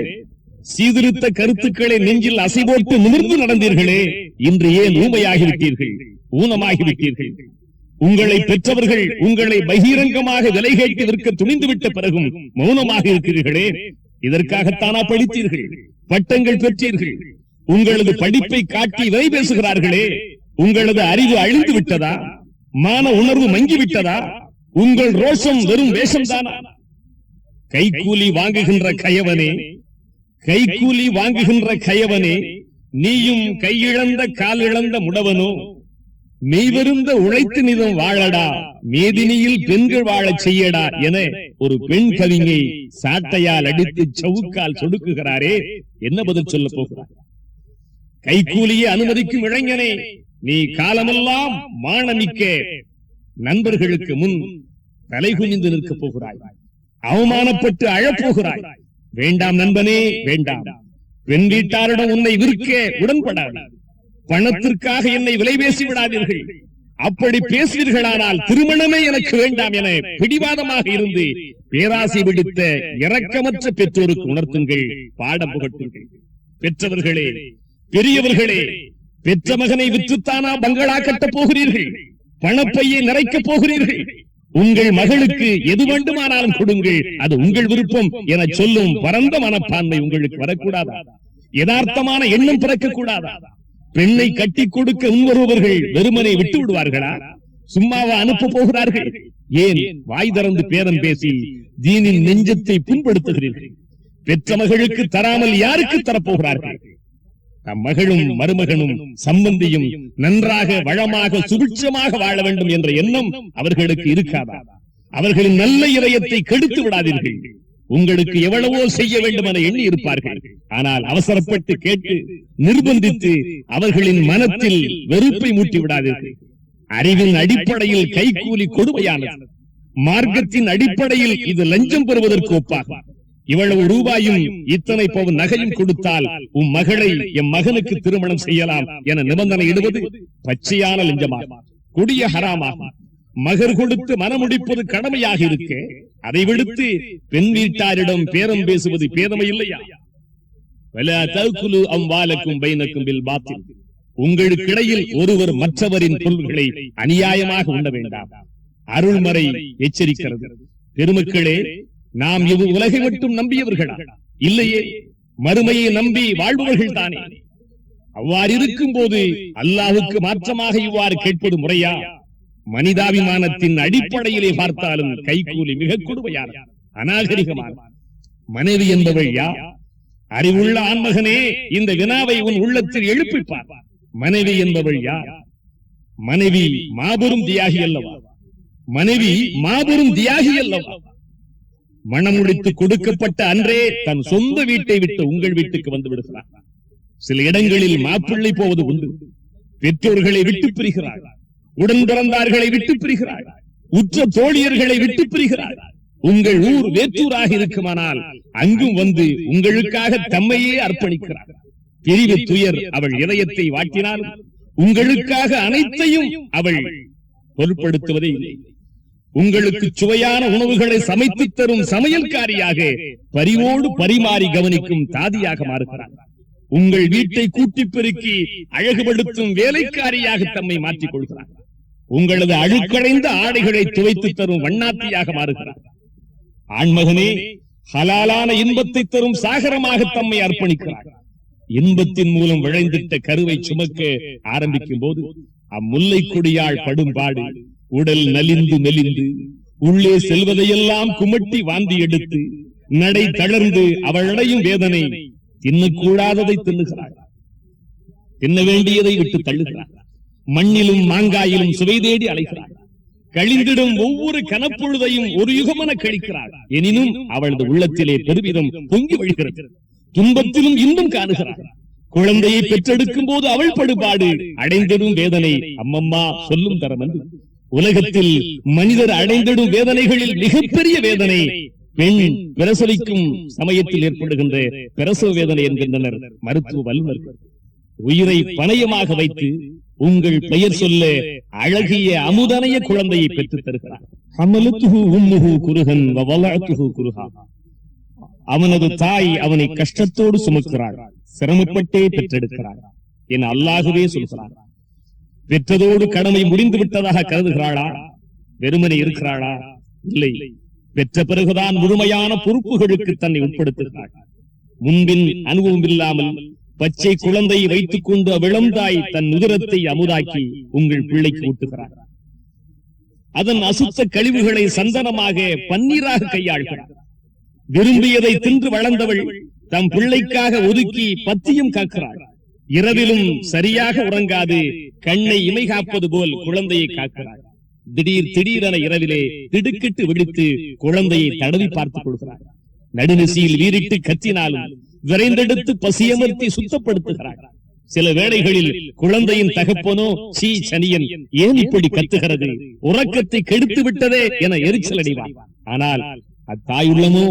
சீர்திருத்த கருத்துக்களை நெஞ்சில் அசைபோட்டு நிமிர்ந்து நடந்தீர்களே, இன்று ஏன் ஊமையாகிவிட்டீர்கள், ஊனமாகிவிட்டீர்கள்? உங்களை பெற்றவர்கள் உங்களை பகிரங்கமாக விலை கேட்டு விற்க துணிந்துவிட்ட பிறகும் மௌனமாக இருக்கிறீர்களே, இதற்காகத்தானா படித்தீர்கள், பட்டங்கள் பெற்றீர்கள்? உங்களது படிப்பை காட்டி விலை பேசுகிறார்களே, உங்களது அறிவு அழிந்து விட்டதா? மான உணர்வு மங்கிவிட்டதா? உங்கள் ரோஷம் வெறும் வேஷம்தானா? கைக்கூலி வாங்குகின்ற கயவனே, கைக்கூலி வாங்குகின்ற கயவனே, நீயும் கையிழந்த காலிழந்த முடவனோ, மெய்வருந்த உழைத்து நிதம் வாழடா, மேதினியில் பெண்கள் வாழச் செய்யடா என ஒரு பெண் கவிஞை சாட்டையால் அடித்து சவுக்கால் சொடுக்குகிறாரே, என்ன பதில் சொல்ல போகிறார்? கைக்கூலியை அனுமதிக்கும் இளைஞனே, நீ காலமெல்லாம் மானமிக்க நண்பர்களுக்கு முன் தலைகுனிந்து நிற்கப் போகிறாய், அவமானப்பட்டு அழப்போகிறாய். வேண்டாம் நண்பனே, வேண்டாம். பெண் வீட்டாரிடம் உன்னை விற்க உடன்படாது. பணத்திற்காக என்னை விலை பேசி விடாதீர்கள். அப்படி பேசுவீர்களானால் திருமணமே எனக்கு வேண்டாம் என பிடிவாதமாக இருந்து பேராசை பிடித்த இரக்கமற்ற பெற்றோருக்கு உணர்த்துங்கள், பாடம் புகட்டுங்கள். பெற்றவர்களே, பெரியவர்களே, பெற்ற மகனை விற்றுத்தானா பங்களா கட்டப் போகிறீர்கள், பணப்பையை நிறைக்கப் போகிறீர்கள்? உங்கள் மகளுக்கு எது வேண்டுமானாலும் கொடுங்கள், அது உங்கள் விருப்பம் என சொல்லும் பரந்த மனப்பான்மை உங்களுக்கு வரக்கூடாதா? யதார்த்தமான எண்ணம் பிறக்கக்கூடாதா? பெண்ணை கட்டி கொடுக்க முன்வருபவர்கள் வெறுமனை விட்டு விடுவார்களா? சும்மாவா அனுப்ப போகிறார்கள்? ஏன் வாய் திறந்து பேரம் பேசி தீனின் நெஞ்சத்தை புண்படுத்துகிறீர்கள்? பெற்ற மகளுக்கு தராமல் யாருக்கு தரப்போகிறார்கள்? தம் மகளும் மருமகனும் சம்பந்தியும் நன்றாக வளமாக சுபிட்சமாக வாழ வேண்டும் என்ற எண்ணம் அவர்களுக்கு இருக்காதா? அவர்களின் நல்ல இதயத்தை கெடுத்து விடாதீர்கள். உங்களுக்கு எவ்வளவோ செய்ய வேண்டும் என எண்ணி இருப்பார்கள். ஆனால் அவசரப்பட்டு கேட்டு நிர்பந்தித்து அவர்களின் மனத்தில் வெறுப்பை மூட்டி விடாதீர்கள். அறிவின் அடிப்படையில் கைக்கூலி கொடுமையானது. மார்க்கத்தின் அடிப்படையில் இது லஞ்சம் பெறுவதற்கு ஒப்பாகும். இவ்வளவு ரூபாயும் இத்தனை பவுன் நகையும் கொடுத்தால் உன் மகளை என் மகனுக்கு திருமணம் செய்யலாம் என நிபந்தனை இடுவது பச்சையான லஞ்சமாகும், கொடிய ஹராமாகும். மகர் கொடுத்து மனமுடிப்பது கடமையாக இருக்க, அதை விடுத்து பெண் வீட்டாரிடம் பேரம் பேசுவது பேதமை இல்லையா? உங்களுக்கு இடையில் ஒருவர் மற்றவரின் பொருள்களை அநியாயமாக உண்ண வேண்டாம். அருள்மறை எச்சரிக்கிறது. பெருமக்களே, நாம் இவ் உலகை மட்டும் நம்பியவர்களா? இல்லையே, மறுமையை நம்பி வாழ்பவர்கள் தானே. அவ்வாறு இருக்கும் போது அல்லாஹுக்கு மாற்றமாக இவ்வாறு கேட்பது முறையா? மனிதாபிமானத்தின் அடிப்படையிலே பார்த்தாலும் கைக்கூலி மிக கொடுமையான அநாகரிகமான. மனைவி என்பவள் யார்? அறிவுள்ள ஆண்மகனே, இந்த வினாவை உன் உள்ளத்தில் எழுப்பிப்பார். மனைவி என்பவள் யார்? மனைவி மாபெரும் தியாகி அல்லவா? மனைவி மாபெரும் தியாகி அல்லவா? மணமுடித்து கொடுக்கப்பட்ட அன்றே தன் சொந்த வீட்டை விட்டு உங்கள் வீட்டுக்கு வந்து விடுகிறார். சில இடங்களில் மாப்பிள்ளை போவது உண்டு. பெற்றோர்களை விட்டு பிரிகிறார், உடன் பிறந்தார்களை விட்டு பிரிகிறார், உற்ற தோழியர்களை விட்டு பிரிகிறார். உங்கள் ஊர் வேற்றூராக இருக்குமானால் அங்கும் வந்து உங்களுக்காக தம்மையே அர்ப்பணிக்கிறார். பிரிவு துயர் அவள் இதயத்தை வாட்டினாலும் உங்களுக்காக அனைத்தையும் அவள் பொருட்படுத்துவதே இல்லை. உங்களுக்கு சுவையான உணவுகளை சமைத்து தரும் சமையல்காரியாக பரிவோடு பரிமாறி கவனிக்கும் தாதியாக மாறுகிறார். உங்கள் வீட்டை கூட்டி பெருக்கி அழகுபடுத்தும் வேலைக்காரியாக தம்மை மாற்றிக் கொள்கிறார். உங்களது அழுக்கடைந்த ஆடைகளை துவைத்து தரும் வண்ணாத்தியாக மாறுகிறார். ஆண்மகனே, ஹலாலான இன்பத்தை தரும் சாகரமாக தம்மை அர்ப்பணிக்கிறார். இன்பத்தின் மூலம் விளைந்திட்ட கருவை சுமக்க ஆரம்பிக்கும் போது அம்முல்லை கொடியாள் படும் பாடு, உடல் நலிந்து மெலிந்து உள்ளே செல்வதையெல்லாம் குமட்டி வாந்தி எடுத்து நடை தளர்ந்து அவளடையும் வேதனை. தின்னக்கூடாததை தின்னுகிறாள், தின்ன வேண்டியதை விட்டு தள்ளுகிறாள். மண்ணிலும் மாங்காயிலும் சுவை தேடி அலைகிறாள். கழிந்திடும் ஒவ்வொரு கனப்பொழுதையும் ஒரு யுகமென கழிக்கிறாள். எனினும் அவளது உள்ளத்திலே பெருமிதம் பொங்கி வழிகிறது. துன்பத்திலும் இன்பம் காணுகிறாள். குழந்தையை பெற்றெடுக்கும் போது அவள் படுபாடு, அடைந்திடும் வேதனை அம்மம்மா சொல்லும் தரம் என்று. உலகத்தில் மனிதர் அடைந்திடும் வேதனைகளில் மிகப்பெரிய வேதனை பெண் பிரசவிக்கும் சமயத்தில் ஏற்படுகின்ற பிரசவ வேதனை என்கின்றனர் மருத்துவ வல்லுநர்கள். உயிரை பணயமாக வைத்து உங்கள் பெயர் சொல்ல அழகிய அமுதனைய குழந்தையை பெற்றுத் தருகிறார். அவனது தாய் அவனை கஷ்டத்தோடு சுமக்கிறாள், சிரமப்பட்டே பெற்றெடுக்கிறாள் என அல்லாஹ்வே சொல்கிறார். பெற்றதோடு கடமை முடிந்து விட்டதாக கருதுகிறாளா? வெறுமனே இருக்கிறாளா? இல்லை. பெற்ற பிறகுதான் முழுமையான பொறுப்புகளுக்கு தன்னை உட்படுத்துகிறாள். முன்பின் அனுபவம் இல்லாமல் பச்சை குழந்தையை வைத்துக் கொண்டு அவ்விளந்தாய் தன் உதிரத்தை அமுதாக்கி உங்கள் பிள்ளைக்கு ஊட்டுகிறார். அதன் அசுத்த கழிவுகளை சந்தனமாக பன்னீராக கையாள்கிறார். விரும்பியதை தின்று வளர்ந்தவள் தம் பிள்ளைக்காக ஒதுக்கி பத்தியும் காக்கிறாள். இரவிலும் சரியாக உறங்காது கண்ணை இமை காப்பது போல் குழந்தையை காக்கிறாள். திடீரென இரவிலே திடுக்கிட்டு விழித்து குழந்தையை தடவி பார்த்துக் கொள்கிறார். நடுநிசையில் வீறிட்டு கத்தினாலும் விரைந்தெடுத்து பசியமர்த்தி சுத்தப்படுத்துகிறார். சில வேளைகளில் குழந்தையின் தகப்பனோ சீ சனியன் ஏன் இப்படி கத்துகிறது, உறக்கத்தை கெடுத்து விட்டதே என எரிச்சல் அடைவார். ஆனால் அத்தாயுள்ளமோ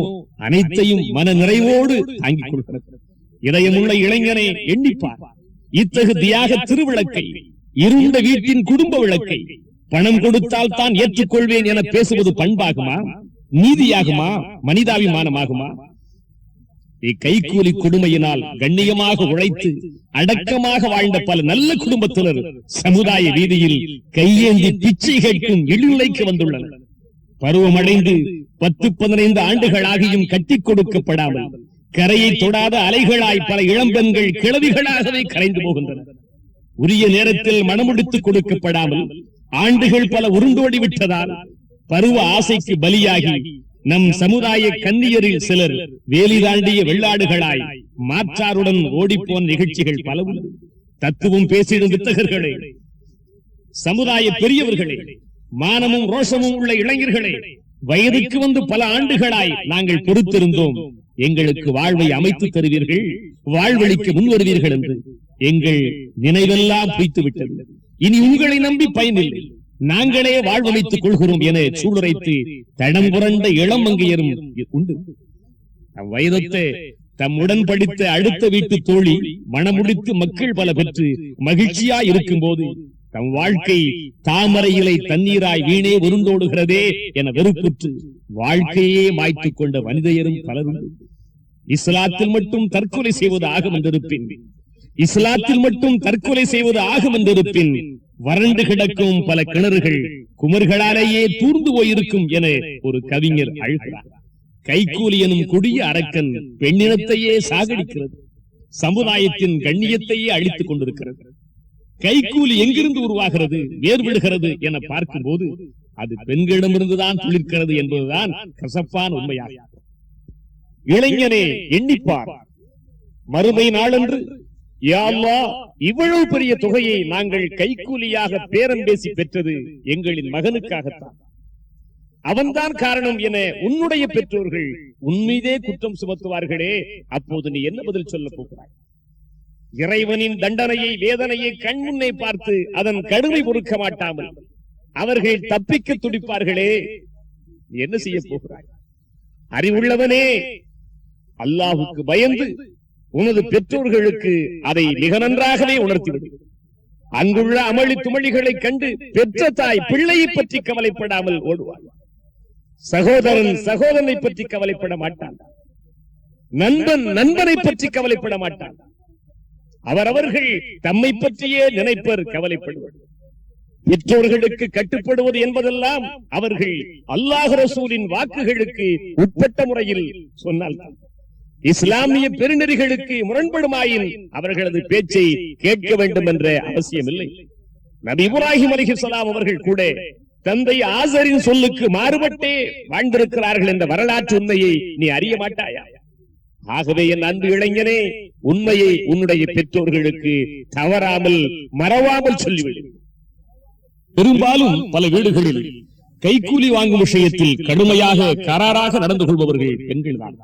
அனைத்தையும் மன நிறைவோடு தாங்கிக் கொள்கிறது. இதயமுள்ள இளைஞனை எண்ணிப்பார். இத்தகு தியாக திருவிளக்கை, இருண்ட வீட்டின் குடும்ப விளக்கை பணம் கொடுத்தால் தான் ஏற்றுக்கொள்வேன் என பேசுவது பண்பாகுமா? நீதியாகுமா? மனிதாபிமானமாகுமா? கைக்கூலி கொடுமையினால் கண்ணியமாக உழைத்து அடக்கமாக வாழ்ந்த பல நல்ல குடும்பத்தினர் சமுதாய வீதியில் கையேந்தி பிச்சை கேட்கும் இழிநிலைக்கு வந்துள்ளனர். பருவமடைந்து 10-15 ஆண்டுகளாகியும் கட்டிக் கொடுக்கப்படாமல் கரையை தொடாத அலைகளாய் பல இளம்பெண்கள் கிழவிகளாகவே கரைந்து போகின்றனர். உரிய நேரத்தில் மணமுடித்துக் கொடுக்கப்படாமல் ஆண்டுகள் பல உருண்டோடி விட்டதால் பருவ ஆசைக்கு பலியாகி நம் சமுதாய கன்னியரில் சிலர் வேலி தாண்டிய வெள்ளாடுகளாய் மாற்றாருடன் ஓடிப்போன நிகழ்ச்சிகள் பல உண்டு. தத்துவம் பேசிடும் வித்தகர்களே, சமுதாய பெரியவர்களே, மானமும் ரோஷமும் உள்ள இளைஞர்களே, வயதுக்கு வந்து பல ஆண்டுகளாய் நாங்கள் பொறுத்திருந்தோம், எங்களுக்கு வாழ்வை அமைத்து தருவீர்கள், வாழ்வழிக்க முன்வருவீர்கள் என்று எங்கள் நினைவெல்லாம் பொய்த்து விட்டது. இனி உங்களை நம்பி பயனில்லை, நாங்களே வாழ்வமைத்துக் கொள்கிறோம் என சூளுரைத்து தடம் புரண்ட இளமங்கையரும் உண்டு. வயதத்தை தம்முடன் படித்த அடுத்த வீட்டு தோழி மணமுடித்து மக்கள் பல பெற்று மகிழ்ச்சியா இருக்கும் போது தம் வாழ்க்கை தாமரை இலை தண்ணீராய் வீணே உருண்டோடுகிறதே என வெறுப்புற்று வாழ்க்கையே மாய்த்துக் கொண்ட வனிதையரும் பலரும். இஸ்லாத்தில் மட்டும் தற்கொலை செய்வது ஆகும் என்றிருப்பின், இஸ்லாத்தில் மட்டும் தற்கொலை செய்வது ஆகும் என்றிருப்பின் வறண்டு கிடக்கும் பல கிணறுகள் குமர்களாலேயே தூர்ந்து போயிருக்கும் என ஒரு கவிஞர் அழுகிறார். கைக்கூலி எனும் கொடிய அரக்கன் பெண்ணினத்தையே சாகடிக்கிறது, சமுதாயத்தின் கண்ணியத்தையே அழித்துக் கொண்டிருக்கிறது. கைக்கூலி எங்கிருந்து உருவாகிறது, வேர்விடுகிறது என பார்க்கும் போது அது பெண்களிடமிருந்துதான் துளிர்க்கிறது என்பதுதான் கசப்பான உண்மையாகும். இளைஞனே எண்ணிப்பார், மறுமை நாளன்று யா அல்லாஹ், இவ்வளவு பெரிய தொகையை நாங்கள் கைக்கூலியாக பேரம் பேசி பெற்றது எங்களின் மகனுக்காகத்தான், அவன்தான் காரணம் என உன்னுடைய பெற்றோர்கள் உன்மீதே குற்றம் சுமத்துவார்களே, அப்போது நீ என்ன பதில் சொல்ல போகிறாய்? இறைவனின் தண்டனையை, வேதனையை கண் முன்னே பார்த்து அதன் கடுமை பொறுக்க மாட்டாமல் அவர்கள் தப்பிக்க துடிப்பார்களே, என்ன செய்ய போகிறாய்? அறிவுள்ளவனே, அல்லாஹுக்கு பயந்து உனது பெற்றோர்களுக்கு அதை மிக நன்றாகவே உணர்த்திவிடு. அங்குள்ள அமளி துமளிகளை கண்டு பெற்ற தாய் பிள்ளையை பற்றி கவலைப்படாமல் ஓடுவாள். சகோதரன் சகோதரனை பற்றி கவலைப்பட மாட்டான். நண்பன் நண்பனை பற்றி கவலைப்பட மாட்டான். அவரவர்கள் தம்மை பற்றியே நினைப்பர், கவலைப்படுவர். பெற்றோர்களுக்கு கட்டுப்படுவது என்பதெல்லாம் அவர்கள் அல்லாஹ் ரசூலின் வாக்குகளுக்கு உட்பட்ட முறையில் சொன்னால்தான். இஸ்லாமிய பெருநெறிகளுக்கு முரண்படுமாயின் அவர்களது பேச்சை கேட்க வேண்டும் என்ற அவசியம் இல்லை. நபி இப்ராஹிம் அலைஹிஸ்ஸலாம் அவர்கள் கூட தந்தை ஆசரின் சொல்லுக்கு மாறுபட்டே வாழ்ந்திருக்கிறார்கள் என்ற வரலாற்று உண்மையை நீ அறிய மாட்டாயா? ஆகவே என் அன்பு இளைஞனே, உண்மையை உன்னுடைய பெற்றோர்களுக்கு தவறாமல் மறவாமல் சொல்லிவிடு. பெரும்பாலும் பல வீடுகளில் கைக்கூலி வாங்கும் விஷயத்தில் கடுமையாக கராராக நடந்து கொள்பவர்கள் பெண்கள் தான்.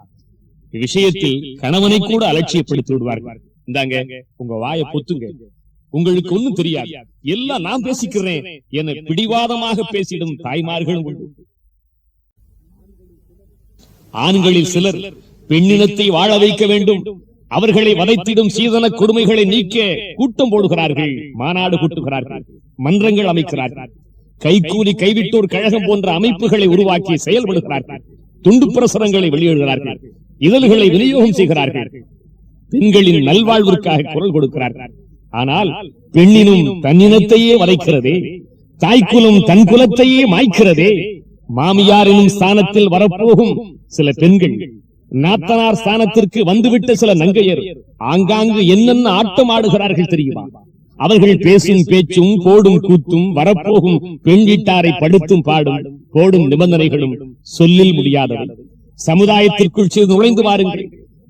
இவ்விஷயத்தில் கணவனை கூட அலட்சியப்படுத்தி விடுவார்கள். இந்தாங்க உங்க வாயை பொத்துங்க, உங்களுக்கு ஒண்ணும் தெரியாது, எல்லாம் நான் பேசிக்கிறேன் என பிடிவாதமாக பேசிடும் தாய்மார்கள் உண்டு. ஆண்களில் சிலர் பெண்ணினத்தை வாழ வைக்க வேண்டும், அவர்களை வதைத்திடும் சீதன கொடுமைகளை நீக்க கூட்டம் போடுகிறார்கள், மாநாடு கூட்டுகிறார்கள், மன்றங்கள் அமைக்கிறார்கள், கைக்கூலி கைவிட்டோர் கழகம் போன்ற அமைப்புகளை உருவாக்கி செயல்படுகிறார்கள், துண்டு பிரசுரங்களை வெளியிடுகிறார்கள், இதழ்களை விநியோகம் செய்கிறார்கள், பெண்களின் நல்வாழ்விற்காக குரல் கொடுக்கிறார்கள். ஆனால் பெண்ணினும் தன்னினத்தையே வதைக்கிறதே, தாய்க்குலம் தன் குலத்தையே மாய்க்கிறதே. மாமியாரினும் ஸ்தானத்தில் வரப்போகும் சில பெண்கள், நாத்தனார் ஸ்தானத்திற்கு வந்துவிட்ட சில நங்கையர் ஆங்காங்கு என்னென்ன ஆட்டம் ஆடுகிறார்கள் தெரியுமா? அவர்கள் பேசும் பேச்சும் போடும் கூத்தும் வரப்போகும் பெண் வீட்டாரை படுத்தும் பாடும் போடும் நிபந்தனைகளும் சொல்லில் முடியாதவை. சமுதாயத்திற்குள் சிறு நுழைந்து பாருங்கள்.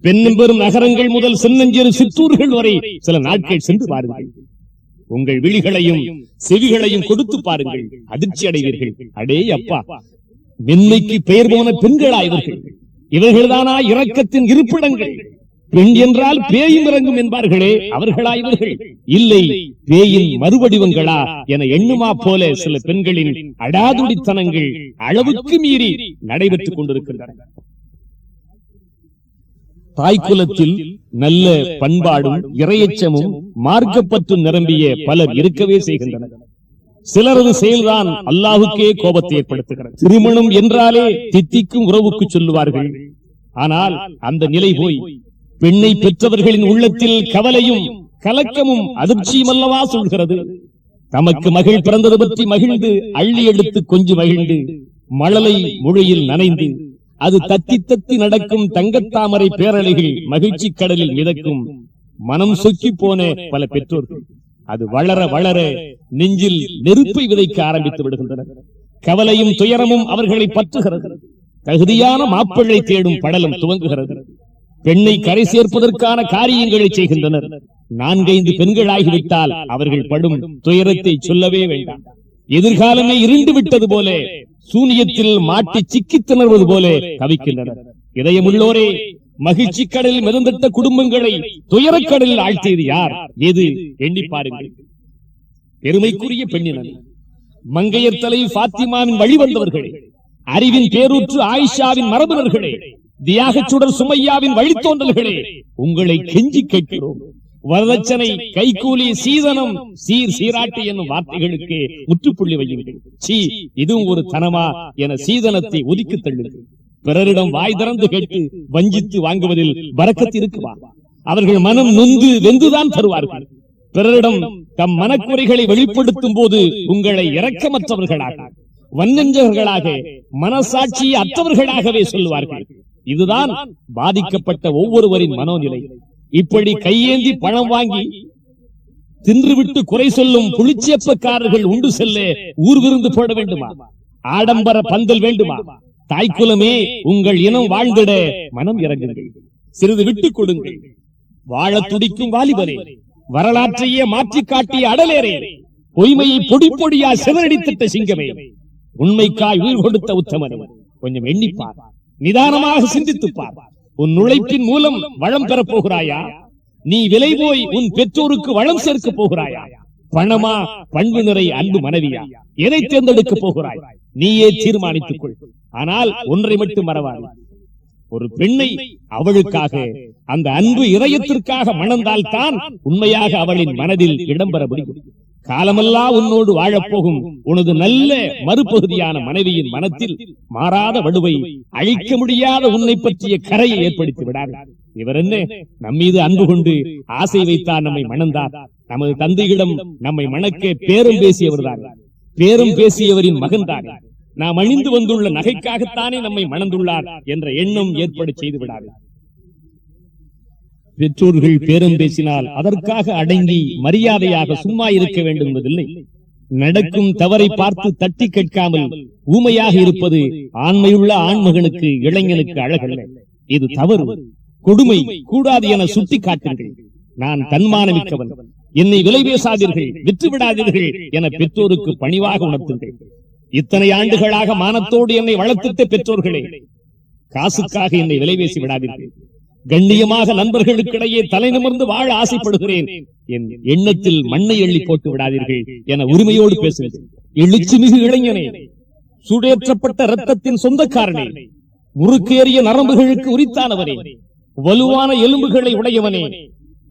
பெண்ணும் பெரும் நகரங்கள் முதல் சின்னஞ்சிறு சிற்றூர்கள் வரை சில நாட்கள் சென்று பாருங்கள். உங்கள் விழிகளையும் செவிகளையும் கொடுத்து பாருங்கள், அதிர்ச்சி அடைவீர்கள். அடே அப்பா, மென்மைக்கு பெயர் போன பெண்களா இவர்கள்? இவர்கள்தானா இரக்கத்தின் இருப்பிடங்கள்? பெண் என்றால் பேயும் இறங்கும் என்பார்களே, அவர்களா இவர்கள்? இல்லை, பேயின் மறுவடிவங்களா என எண்ணுமா போல சில பெண்களின் அடாதுடித்தனங்கள் அளவுக்கு மீறி நடைபெற்றுக் கொண்டிருக்கின்றன. தாய்க்குலத்தில் நல்ல பண்பாடும் இறையச்சமும் மார்க்கப்பற்றும் நிரம்பிய பலர் இருக்கவே செய்கின்றனர். சிலரது செயல்தான் அல்லாஹுக்கே கோபத்தை ஏற்படுத்துகிறது. திருமணம் என்றாலே தித்திக்கும் உறவுக்கு சொல்லுவார்கள். ஆனால் அந்த நிலை போய் பெண்ணை பெற்றவர்களின் உள்ளத்தில் கவலையும் கலக்கமும் அதிர்ச்சியும் அல்லவா சொல்கிறது. தமக்கு மகள் பிறந்தது பற்றி மகிழ்ந்து அள்ளி எடுத்து கொஞ்சம் மகிழ்ந்து மழலை மொழியில் நனைந்து அது தத்தி தத்தி நடக்கும் தங்கத்தாமரை பேரலைகள் மகிழ்ச்சி கடலில் மிதக்கும் மனம் சொக்கி போன பல பெற்றோர்கள் அது வளர வளர நெஞ்சில் நெருப்பை விதைக்க ஆரம்பித்து விடுகின்றனர். கவலையும் துயரமும் அவர்களை பற்றுகிறது. தகுதியான மாப்பிள்ளை தேடும் படலம் துவங்குகிறது. பெண்ணை கரை சேர்ப்பதற்கான காரியங்களை செய்கின்றனர். 4-5 பெண்கள் ஆகிவிட்டால் அவர்கள் படும் துயரத்தை சொல்லவே வேண்டாம். எதிர்காலமே இருண்டு விட்டது போல, சூனியத்தில் மாட்டி சிக்கி திணறுவது போல தவிக்கின்றனர். இதயமுள்ளோரே, மகிழ்ச்சி கடலில் மிதந்திட்ட குடும்பங்களை துயரக்கடலில் ஆழ்த்தியது யார்? எது? எண்ணி பாருங்கள். பெருமைக்குரிய பெண்ணினர், மங்கையர் தலை பாத்திமாவின் வழிவந்தவர்களே, அறிவின் பேரூற்று ஆயிஷாவின் மரபினர்களே, தியாகச் சுடர் சுமையாவின் வழித்தோன்றல்களே, உங்களை கெஞ்சி கேட்கிறோம். வரதட்சணை, கைக்கூலி, சீதனம், சீர் சீராட்டி என்னும் வார்த்தைகளுக்கு முற்றுப்புள்ளி வையுங்கள். சீ, இதுவும் ஒரு தனமா என சீதனத்தை ஒதுக்கி தள்ளுங்கள். பிறரிடம் வாய் திறந்து கேட்டு வஞ்சித்து வாங்குவதில் பரக்கத்து இருக்குமா? அவர்கள் மனம் நொந்து வெந்துதான் தருவார்கள். பிறரிடம் தம் மனக்குறைகளை வெளிப்படுத்தும் போது உங்களை இரக்கமற்றவர்களாக, வன்னஞ்சர்களாக, மனசாட்சி அற்றவர்களாகவே சொல்லுவார்கள். இதுதான் பாதிக்கப்பட்ட ஒவ்வொருவரின் மனோநிலை. இப்படி கையேந்தி பணம் வாங்கி தின்றுவிட்டு குறை சொல்லும் புளிச்சேப்பக்காரர்கள் உண்டு செல்ல ஊர் விருந்து போட வேண்டுமா? ஆடம்பர பந்தல் வேண்டுமா? தாய்க்குலமே, உங்கள் இனம் வாழ்ந்திட மனம் இறங்குங்கள், சிறிது விட்டுக் கொடுங்கள். வாழ துடிக்கும் வாலிபரே, வரலாற்றையே மாற்றி காட்டிய அடலேரே, பொய்மையை பொடி பொடியா சிதறடித்திட்ட சிங்கமே, உண்மைக்காய் உயிர் கொடுத்த உத்தமனே, கொஞ்சம் எண்ணிப்பார், நிதானமாக சிந்தித்துப்பார். உன் உழைப்பின் மூலம் வளம் பெறப் போகிறாயா? நீ விலை போய் உன் பெற்றோருக்கு வளம் சேர்க்க போகிறாயா? பணமா, பண்பு நிறை அன்பு மனைவியா? எதை தேர்ந்தெடுக்க போகிறாய்? நீயே தீர்மானித்துக் கொள். ஆனால் ஒன்றை மட்டும் மறவாதே, ஒரு பெண்ணை அவளுக்காக, அந்த அன்பு இதயத்திற்காக மணந்தால் தான் உண்மையாக அவளின் மனதில் இடம்பெற முடியும். காலமெல்லாம் உன்னோடு வாழப்போகும் உனது நல்ல மறுபகுதியான மனைவியின் மனத்தில் மாறாத வடுவை, அழிக்க முடியாத உன்னை பற்றிய கரையை ஏற்படுத்தி விடாது. இவர் என்ன, நம்மீது அன்பு கொண்டு ஆசை வைத்தார், நம்மை மணந்தார். நமது தந்தையிடம் நம்மை மணக்க பேரம் பேசியவர்தான், பேரம் பேசியவரின் மகன்தான். நாம் அணிந்து வந்துள்ள நகைக்காகத்தானே நம்மை மணந்துள்ளார் என்ற எண்ணம் ஏற்பட செய்து விடாது. பெற்றோர்கள் பேரம் பேசினால் அதற்காக அடங்கி மரியாதையாக சும்மா இருக்க வேண்டும் என்பதில்லை. நடக்கும் தவறை பார்த்து தட்டி கேட்காமல் ஊமையாக இருப்பது ஆண்மையுள்ள ஆண்மகனுக்கு, இளைஞனுக்கு அழகல்ல. இது தவறு, கொடுமை, கூடாது என சுட்டி காட்டுங்கள். நான் தன்மானமிக்கவன், என்னை விலை பேசாதீர்கள், விற்றுவிடாதீர்கள் என பெற்றோருக்கு பணிவாக உணர்த்துங்கள். இத்தனை ஆண்டுகளாக மானத்தோடு என்னை வளர்த்திட்ட பெற்றோர்களே, காசுக்காக என்னை விலை பேசி விடாதீர்கள். கண்ணியமாக நண்பர்களுக்கிடையே தலை நிமிர்ந்து வாழ ஆசைப்படுகிறேன். என் எண்ணத்தில் மண்ணை எள்ளி போட்டு விடாதீர்கள் என உரிமையோடு பேசுகிறேன். எழுச்சி மிகு இளைஞனே, சுடேற்றப்பட்ட இரத்தத்தின் சொந்தக்காரனே, முறுக்கேறிய நரம்புகளுக்கு உரித்தானவனே, வலுவான எலும்புகளை உடையவனே,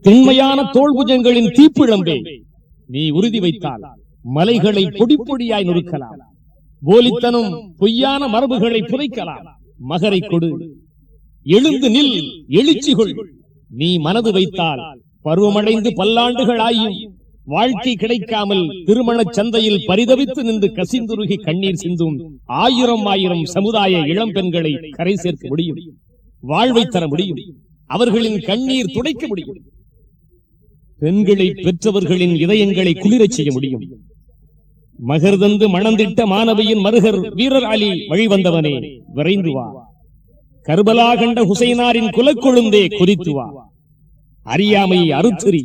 திண்மையான தோள்புஜங்களின் தீப்பிழம்பே, நீ உறுதி வைத்தால் மலைகளை பொடி பொடியாய் நொறுக்கலாம், போலித்தனும் பொய்யான மரபுகளை புதைக்கலாம். மகரை கொடு, எழுந்து நில், எழுச்சிகொள். நீ மனது வைத்தால் பருவமடைந்து பல்லாண்டுகள் ஆயும் வாழ்க்கை கிடைக்காமல் திருமண சந்தையில் பரிதவித்து நின்று கசிந்துருகி கண்ணீர் சிந்தும் ஆயிரம் சமுதாய இளம் பெண்களை கரை சேர்க்க முடியும், வாழ்வை தர முடியும், அவர்களின் கண்ணீர் துடைக்க முடியும். பெண்களை பெற்றவர்களின் இதயங்களை குளிரச் செய்ய முடியும். மகர் தந்து மணந்திட்ட மாணவியின் மருகர் வீரர் அலி வழிவந்தவனே, விரைந்து வா. கர்பலா கண்ட ஹுசைனாரின் குலக்கொழுந்தே, குறித்து வா. அறியாமையை அறுத்தறி,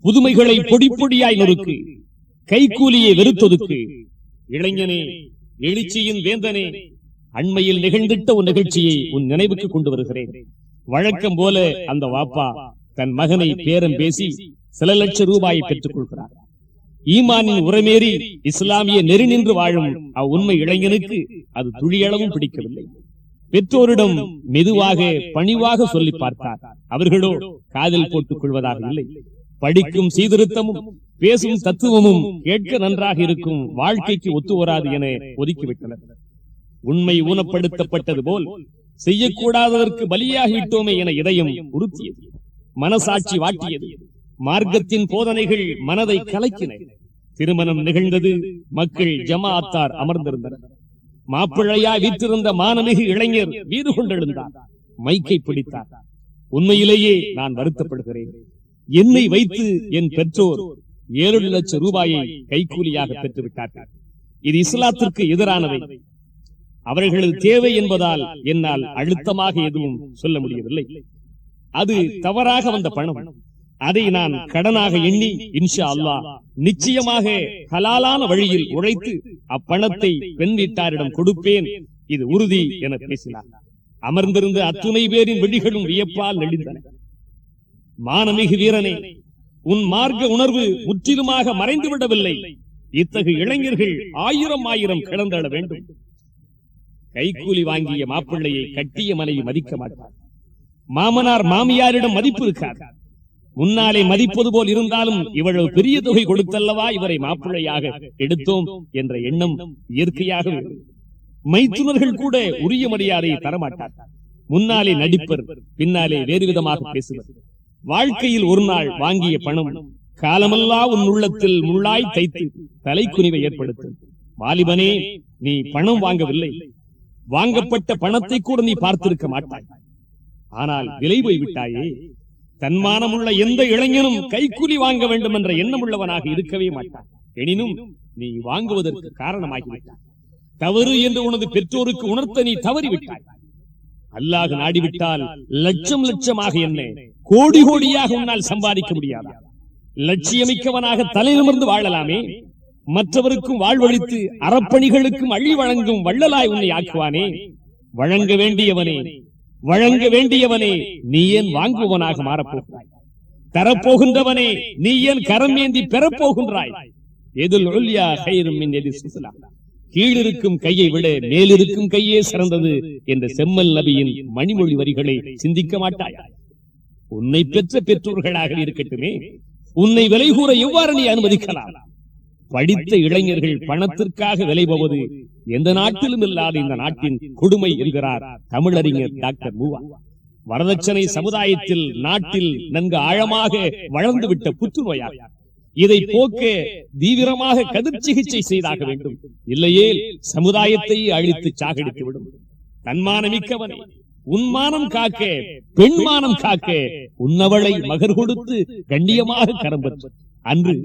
புதுமைகளை பொடி பொடியாய் நொறுக்கு, கைக்கூலியை வெறுத்தொதுக்கு. இளைஞனே, எழுச்சியின் வேந்தனே, அண்மையில் நிகழ்ந்திட்ட ஒரு நிகழ்ச்சியை உன் நினைவுக்கு கொண்டு வருகிறேன். வழக்கம் போல அந்த வாப்பா தன் மகனை பேரம் பேசி சில லட்சம் ரூபாயை பெற்றுக் கொள்கிறார். ஈமானின் உரமேறி இஸ்லாமிய நெறி நின்று வாழும் அவ்வுண்மை இளைஞனுக்கு அது துளியளவும் பிடிக்கவில்லை. பெற்றோரிடம் மெதுவாக பணிவாக சொல்லி பார்த்தார். அவர்களோ காதில் போட்டுக் கொள்வதாக இல்லை. படிக்கும் சீர்திருத்தமும் பேசும் தத்துவமும் கேட்க நன்றாக இருக்கும், வாழ்க்கைக்கு ஒத்து வராது என ஒதுக்கிவிட்டனர். உண்மை ஊனப்படுத்தப்பட்டது போல் செய்யக்கூடாததற்கு பலியாகிவிட்டோமே என இதயம் உறுத்தியது, மனசாட்சி வாட்டியது. மார்க்கத்தின் போதனைகள் மனதை கலக்கின. திருமணம் நிகழ்ந்தது. மக்கள் ஜமாஅத்தார் அமர்ந்திருந்தனர். மாப்பிள்ளையாய் வீற்றிருந்த மானமிகு இளைஞர் வீறு கொண்டெழுந்தார், மைக்கை பிடித்தார். உண்மையிலேயே நான் வருத்தப்படுகிறேன். என்னை வைத்து என் பெற்றோர் 7 லட்சம் ரூபாயை கைக்கூலியாக பெற்றுவிட்டார்கள். இது இஸ்லாத்திற்கு எதிரானவை. அவர்களது தேவை என்பதால் என்னால் அழுத்தமாக எதுவும் சொல்ல முடியவில்லை. அது தவறாக வந்த பணம். அதை நான் கடனாக எண்ணி இன்ஷா அல்லாஹ் நிச்சயமாக ஹலாலான வழியில் உழைத்து அப்பணத்தை பெண் வீட்டாரிடம் கொடுப்பேன், இது உறுதி என பேசினார். அமர்ந்திருந்த அத்துணை பேரின் விழிகளும் வியப்பால் நெளிந்தன. மானமிகு வீரனே, உன் மார்க்க உணர்வு முற்றிலுமாக மறைந்து விடவில்லை. இத்தகைய இளைஞர்கள் 1000 கிளந்தட வேண்டும். கைக்கூலி வாங்கிய மாப்பிள்ளையை கட்டிய மனைவி மதிக்க மாட்டார். மாமனார் மாமியாரிடம் மதிப்பு இருக்காது. முன்னாலே மதிப்பது போல் இருந்தாலும் இவ்வளவு பெரிய தொகை கொடுத்தல்லவா இவரை மாப்பிள்ளையாக எடுத்தோம் என்ற எண்ணம் இயற்கையாக. மைத்துனர்கள் கூட உரிய மரியாதையை தரமாட்டார். முன்னாலே நடிப்பர், பின்னாலே வேறு விதமாக பேசுவர். வாழ்க்கையில் ஒரு நாள் வாங்கிய பணம் காலமல்லா உன் உள்ளத்தில் முள்ளாய் தைத்து தலைக்குனிவை ஏற்படுத்தும். வாலிபனே, நீ பணம் வாங்கவில்லை. வாங்கப்பட்ட பணத்தை கூட நீ பார்த்திருக்க மாட்டாய். ஆனால் விலை போய்விட்டாயே. தன்மானமுள்ள எந்த இளைஞனும் கைக்கூலி வாங்க வேண்டும் என்ற எண்ணம் உள்ளவனாக இருக்கவே மாட்டான். எனினும் நீ வாங்குவதற்கு காரணமாகிவிட்டாய். தவறு என்று உனது பெற்றோருக்கு உணர்த்த நீ தவறிவிட்டாய். அல்லாஹ் நாடிவிட்டால் லட்சமாக என்ன, கோடி கோடியாக உன்னால் சம்பாதிக்க முடியாதா? லட்சியமிக்கவனாக தலை நிமிர்ந்து வாழலாமே. மற்றவருக்கும் வாழ்வழித்து அறப்பணிகளுக்கும் அள்ளி வழங்கும் வள்ளலாய் உன்னை ஆக்குவானே. வழங்க வேண்டியவனே நீ ஏன் வாங்குவனாக மாறப்போகிறாய்? தரப்போகின்றவனே நீ ஏன் கரம் ஏந்தி பெறப்போகின்றாய்? எதுல் உல்யா கைரும் மின் எதி சுஃபலா, கீழிருக்கும் கையை விட மேலிருக்கும் கையே சிறந்தது என்ற செம்மல் நபியின் மணிமொழி வரிகளை சிந்திக்க மாட்டாயா? உன்னை பெற்ற பெற்றோர்களாக இருக்கட்டுமே, உன்னை விலை கூற எவ்வாறு நீ அனுமதிக்கலாம்? படித்த இளைஞர்கள் பணத்திற்காக விலை போவது எந்த நாட்டிலும் இல்லாத இந்த நாட்டின் கொடுமை என்கிறார் தமிழறிஞர் டாக்டர் மூவா. வரதட்சணை சமுதாயத்தில் நாட்டில் நன்கு ஆழமாக வளர்ந்துவிட்ட புற்றுநோயால் இதை போக்க தீவிரமாக கதிர் சிகிச்சை செய்தாக வேண்டும். இல்லையே சமுதாயத்தை அழித்து சாகடித்துவிடும். தன்மானமிக்கவனே, உன்மானம் காக்க, பெண்மானம் காக்க உன்னவளை மகர் கொடுத்து கண்ணியமாக கரம்பற்று. அன்று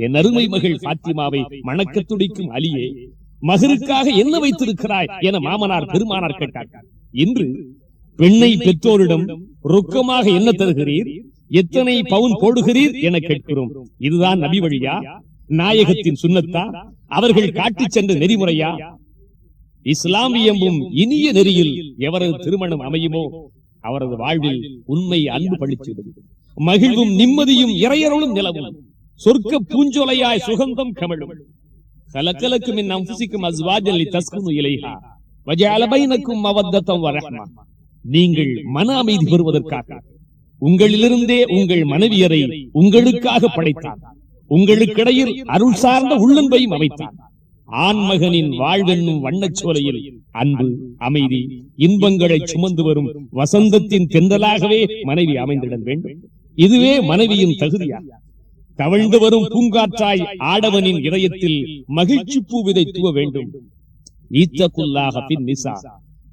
என் அருமை மகள் பாத்திமாவை மணக்க துடிக்கும் அலியே, மகருக்காக என்ன வைத்திருக்கிறாய் என மாமனார் பெருமானார் கேட்டார்கள். இன்று பெண்ணை பெற்றோரிடம் ரொக்கமாக என்ன தருகிறீர், எத்தனை பவுன் போடுகிறீர் என கேட்கிறோம். இதுதான் நபி வழியா? நாயகத்தின் சுன்னத்தா? அவர்கள் காட்டிச் சென்ற நெறிமுறையா? இஸ்லாமியமும் இனிய நெறியில் எவரது திருமணம் அமையுமோ அவரது வாழ்வில் உண்மை அன்பு பளிச்சிடும். மகிழ்வும் நிம்மதியும் இறையருளும் நிலவும். சொர்க்க பூஞ்சோலையாய் சுகந்தம் கமழும். கலக்கலக்கும் மின் அன்ஃபுசிக்கும் அஸ்வாஜன் லிதஸ்குனு இலைஹா வஜஅல பைனக்கும் மவத்தம் வரஹ்மா. நீங்கள் மன அமைதி பெறுவதற்காக உங்களிலிருந்தே உங்கள் மனைவியரை உங்களுக்காக படைத்தார். உங்களுக்கிடையில் அருள் சார்ந்த உள்ளன்பையும் அமைத்தார். ஆண்மகனின் வாழ்வென்னும் வண்ணச்சோலையில் அன்பு, அமைதி, இன்பங்களை சுமந்து வரும் வசந்தத்தின் தென்றலாகவே மனைவி அமைந்திட வேண்டும். இதுவே மனைவியின் தகுதியா. தவழ்ந்து வரும் பூங்காற்றாய் ஆடவனின் இதயத்தில் மகிழ்ச்சி பூ விதை தூவ வேண்டும். ஈத்தகுல்லாஹ பின் நிசா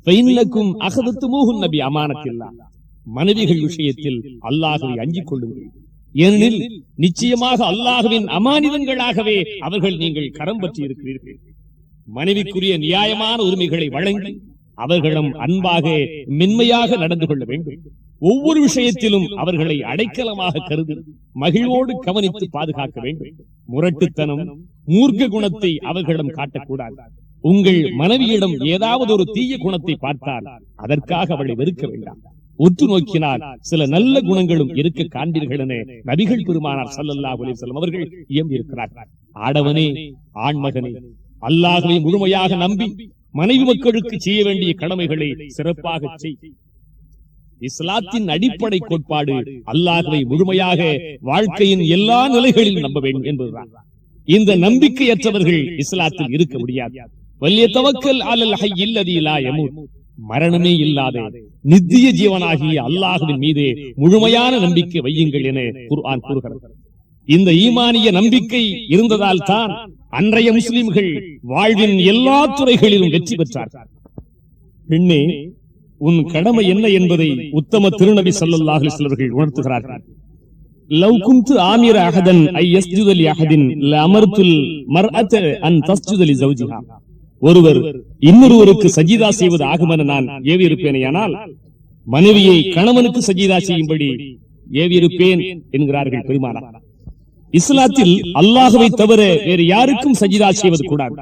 ஃபைன்னக்கும் அகதத்துமூஹுன்ன பி அமானத்தில்லாஹ். மனைவிகள் விஷயத்தில் அல்லாஹ்வை அஞ்சிக் கொள்ளுங்கள். ஏனெனில் நிச்சயமாக அல்லாஹ்வின் அமானிதங்களாகவே அவர்கள் நீங்கள் கரம் பற்றி இருக்கிறீர்கள். மனைவிக்குரிய நியாயமான உரிமைகளை வழங்கி அவர்களும் அன்பாக மென்மையாக நடந்து கொள்ள வேண்டும். ஒவ்வொரு விஷயத்திலும் அவர்களை அடைக்கலமாக கருதி மகிழ்வோடு கவனித்து பாதுகாக்க வேண்டும். முரட்டுத்தனம், மூர்க்க குணத்தை அவர்களிடம் காட்டக்கூடாது. உங்கள் மனைவியிடம் ஏதாவது ஒரு தீய குணத்தை பார்த்தால் அதற்காக அவளை வெறுக்க வேண்டாம். உற்று நோக்கினால் சில நல்ல குணங்களும் இருக்க காண்பீர்கள் என நபிகள் பெருமானார் ஸல்லல்லாஹு அலைஹி வஸல்லம் அவர்கள் இயம்பியிருக்கிறார்கள். ஆடவனே, ஆண்மகனே, அல்லாஹ்வை முழுமையாக நம்பி மனைவி மக்களுக்கு செய்ய வேண்டிய கடமைகளை சிறப்பாக செய். இஸ்லாத்தின் அடிப்படை கோட்பாடு அல்லாஹ்வை முழுமையாக வாழ்க்கையின் எல்லா நிலைகளிலும் நம்ப வேண்டும் என்பதுதான். இந்த நம்பிக்கையற்றவர்கள் இஸ்லாத்தில் இருக்க முடியாது. வல்யதவக்கல் அலல் ஹய்யில் லதீ லா யமூத். மரணமே இல்லாத நித்திய ஜீவனாகிய அல்லாஹ்வின் மீது முழுமையான நம்பிக்கை வையுங்கள் என குர்ஆன் கூறுகிறது. இந்த ஈமானிய நம்பிக்கை இருந்ததால் தான் அன்றைய முஸ்லிம்கள் வாழ்வின் எல்லா துறைகளிலும் வெற்றி பெற்றார்கள். பெண்ணே, உன் கடமை என்ன என்பதை உத்தம திருநபி ஸல்லல்லாஹு அலைஹி வஸல்லம் அவர்கள் உணர்த்துகிறார்கள். லவ் குன்து ஆமிர அஹதன் ஐ யஸ்ஜுத லி அஹதின் லஅமர்துல் மர்அத அன் தஸ்ஜுத லி ஜௌஜிஹா. ஒருவர் இன்னொருவருக்கு சஜீதா செய்வது ஆகுமென நான் ஏவியிருப்பேனேயானால் மனைவியை கணவனுக்கு சஜீதா செய்யும்படி ஏவியிருப்பேன் என்கிறார்கள் பெருமானார். இஸ்லாத்தில் அல்லாஹ்வை தவிர வேறு யாருக்கும் சஜீதா செய்வது கூடாது.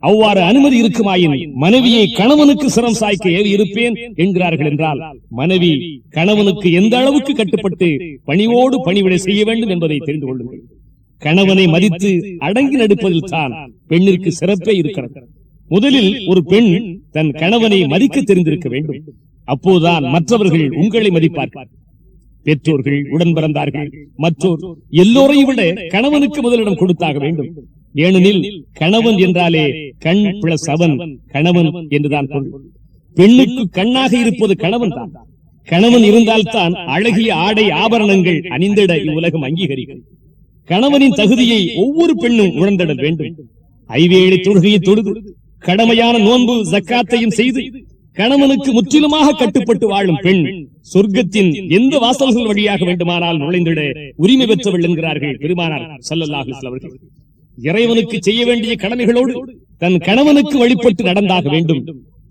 அவ்வாறு அனுமதி இருக்குமாயின் மனைவியை கணவனுக்கு சிரம் சாய்க்க ஏவி இருப்பேன் என்கிறார்கள் என்றால் மனைவி கணவனுக்கு எந்த அளவுக்கு கட்டுப்பட்டு பணிவோடு பணிவிடை செய்ய வேண்டும் என்பதை தெரிந்து கொள்ளுங்கள். கணவனை மதித்து அடங்கி நடிப்பதில் தான் பெண்ணிற்கு சிறப்பே இருக்கிறது. முதலில் ஒரு பெண் தன் கணவனை மதிக்க தெரிந்திருக்க வேண்டும். அப்போதுதான் மற்றவர்கள் உங்களை மதிப்பார்கள். பெற்றோர்கள், உடன் பிறந்தார்கள், மற்றோர் எல்லோரையும் விட கணவனுக்கு முதலிடம் கொடுத்தாக வேண்டும். ஏனெனில் கணவன் என்றாலே கண் பிளஸ் அவன் கணவன் என்றுதான் பொருள். பெண்ணுக்கு கண்ணாக இருப்பது கணவன் தான். கணவன் இருந்தால்தான் அழகிய ஆடை ஆபரணங்கள் அணிந்திட இவ்வுலகம் அங்கீகரிக்கும். கணவனின் தகுதியை ஒவ்வொரு பெண்ணும் உணர்ந்திட வேண்டும். ஐவேளை தொழுகையை தொழுது கடமையான நோன்பு ஜக்காத்தையும் செய்து கணவனுக்கு முற்றிலுமாக கட்டுப்பட்டு வாழும் பெண் சொர்க்கத்தின் எந்த வாசல்கள் வழியாக வேண்டுமானால் நுழைந்திட உரிமை பெற்றவள் என்கிறார்கள் பெருமானார் ஸல்லல்லாஹு அலைஹி வஸல்லம் அவர்கள். இறைவனுக்கு செய்ய வேண்டிய கடமைகளோடு தன் கணவனுக்கு வழிபட்டு நடந்தாக வேண்டும்.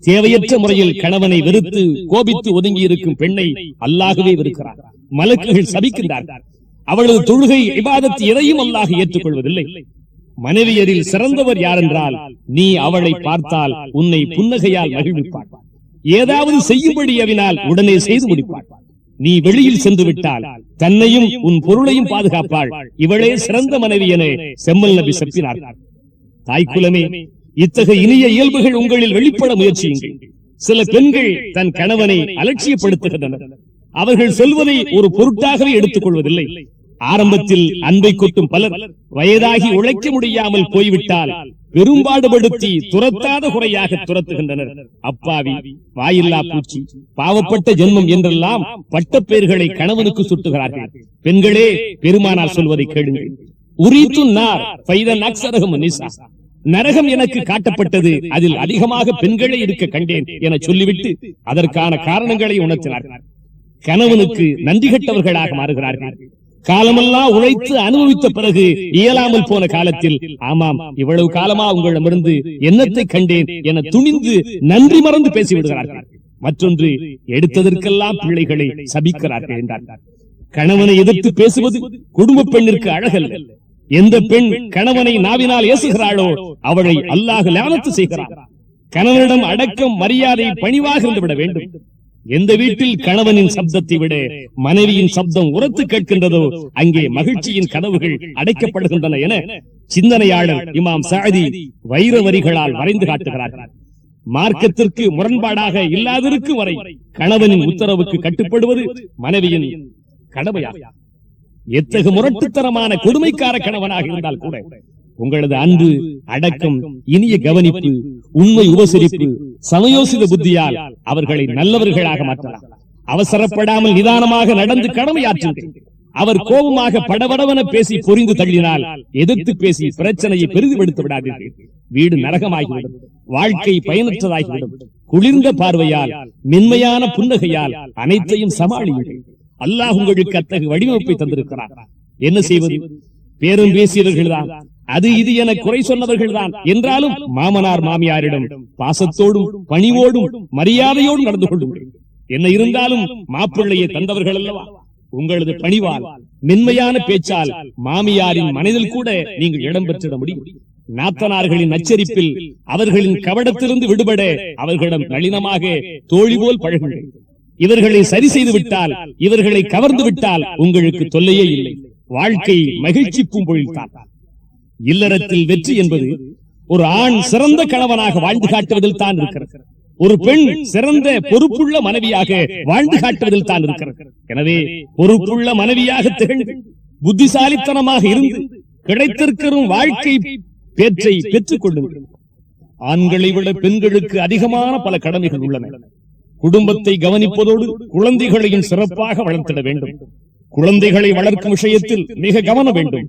தேவையற்ற முறையில் கணவனை வெறுத்து கோபித்து ஒதுங்கி இருக்கும் பெண்ணை அல்லாஹ்வே வெறுக்கிறார். மலக்குகள் சபிக்கின்றார்கள். அவளது தொழுகை இபாதத் எதையும் அல்லாஹ் ஏற்றுக்கொள்வதில்லை. மனைவியரில் சிறந்தவர் யார் என்றால் நீ அவளை பார்த்தால் உன்னை புன்னகையால் மகிழ்விப்பாள். ஏதாவது செய்யும்படி அவினால் உடனே செய்து முடிப்பாள். நீ வெளியில் சென்று விட்டால் தன்னையும் உன் பொருளையும் பாதுகாப்பாள். இவளே சிறந்த மனைவி என செம்மல் நபி செப்பினார். தாய்க்குலமே, இத்தகைய இனிய இயல்புகள் உங்களில் வெளிப்பட முயற்சியுங்கள். சில பெண்கள் தன் கணவனை அலட்சியப்படுத்துகின்றனர். அவர்கள் சொல்வதை ஒரு பொருட்டாகவே எடுத்துக் கொள்வதில்லை. ஆரம்பத்தில் அன்பை கொட்டும் பலர் வயதாகி உழைக்க முடியாமல் போய்விட்டால் பெரும்பாடுபடுத்தி துரத்தாத குறையாக துரத்துகின்றனர். அப்பாவி, வாயில்லா பூச்சி, பாவப்பட்ட ஜென்மம் என்றெல்லாம் பட்ட பெயர்களை கணவனுக்கு சுட்டுகிறார்கள். பெண்களே, பெருமானார் சொல்வதை கேளுங்கள். உரீத்து நார் ஃபைதன் அக்ஸரஹும் நிஸா. நரகம் எனக்கு காட்டப்பட்டது, அதில் அதிகமாக பெண்களே இருக்க கண்டேன் என சொல்லிவிட்டு அதற்கான காரணங்களை உணர்த்தினார்கள். கணவனுக்கு நன்றி கெட்டவர்களாக மாறுகிறார்கள். காலமெல்லாம் உழைத்து அனுபவித்த பிறகு இயலாமல் போன காலத்தில் ஆமாம் இவ்வளவு காலமா உங்களிடமிருந்து என்னத்தை கண்டேன் என துணிந்து நன்றி மறந்து பேசிவிடுகிறார்கள். மற்றொன்று, எடுத்ததற்கெல்லாம் பிள்ளைகளை சபிக்கிறார்கள் என்றார். கணவனை எதிர்த்து பேசுவது குடும்ப பெண்ணிற்கு அழகல்ல. எந்த பெண் கணவனை நாவினால் ஏசுகிறாளோ அவளை அல்லாஹ் லானத்து செய்கிறார். கணவனிடம் அடக்கம், மரியாதை, பணிவாக இருந்து விட வேண்டும். எந்த வீட்டில் கணவனின் சப்தத்தை விட மனைவியின் சப்தம் உரத்து கேட்கின்றதோ அங்கே மகிழ்ச்சியின் கதவுகள் அடைக்கப்படுகின்றன என சிந்தனையாளர் இமாம் சாதி வைர வரிகளால் வரைந்து காட்டுகிறார்கள். மார்க்கத்திற்கு முரண்பாடாக இல்லாதிருக்கும் வரை கணவனின் உத்தரவுக்கு கட்டுப்படுவது மனைவியின் கடமையாகும். எத்தகு முரட்டுத்தனமான கொடுமைக்கார கணவனாக இருந்தால் கூட உங்களது அன்பு, அடக்கம், இனிய கவனிப்பு, உண்மை உபசரிப்பு, சமயோசித புத்தியால் அவர்களை நல்லவர்களாக மாற்றலாம். அவசரப்படாமல் நிதானமாக நடந்து கடமையாற்றுங்கள். அவர் கோபமாக படபடவென பேசி பொறிந்து தள்ளினால் எதிர்த்து பேசி பிரச்சனையை பெரிதுபடுத்த விடாதீர்கள். வீடு நரகமாகிவிடும், வாழ்க்கை பயனற்றதாகிவிடும். குளிர்ந்த பார்வையால், மென்மையான புன்னகையால் அனைத்தையும் சமாளியுங்கள். அல்லாஹ் உங்களுக்கு அத்தகு வடிவமைப்பை தந்திருக்கிறார். என்ன செய்வது? பேரும் பேசியவர்கள்தான், அது இது என குறை சொன்னவர்கள்தான் என்றாலும் மாமனார் மாமியாரிடம் பாசத்தோடும் பணிவோடும் மரியாதையோடும் நடந்து கொள்ளுங்கள். என்ன இருந்தாலும் மாப்பிள்ளையை தந்தவர்கள் அல்லவா? உங்களது பணிவால், மென்மையான பேச்சால் மாமியாரின் மனதில் கூட நீங்கள் இடம் பெற்றிட முடியும். நாத்தனார்களின் நச்சரிப்பில் அவர்களின் கவடத்திலிருந்து விடுபட அவர்களிடம் நளினமாக தோழி போல் பழகுங்கள். இவர்களை சரி செய்து விட்டால், இவர்களை கவர்ந்து விட்டால் உங்களுக்கு தொல்லையே இல்லை. வாழ்க்கை மகிழ்ச்சி பூம்பொழில்தான். இல்லறத்தில் வெற்றி என்பது ஒரு ஆண் சிறந்த கணவனாக வாழ்ந்து காட்டுவதில் தான் இருக்கிறது. ஒரு பெண் சிறந்த பொறுப்புள்ள மனைவியாக வாழ்ந்து காட்டுவதில் தான் இருக்கிறது. எனவே பொறுப்புள்ள மனைவியாக திகழ்ந்து புத்திசாலித்தனமாக இருந்து கிடைத்திருக்கும் வாழ்க்கை பேற்றை பெற்றுக் கொள்ளுங்கள். ஆண்களை விட பெண்களுக்கு அதிகமான பல கடமைகள் உள்ளன. குடும்பத்தை கவனிப்பதோடு குழந்தைகளையும் சிறப்பாக வளர்த்திட வேண்டும். குழந்தைகளை வளர்க்கும் விஷயத்தில் மிக கவனம் வேண்டும்.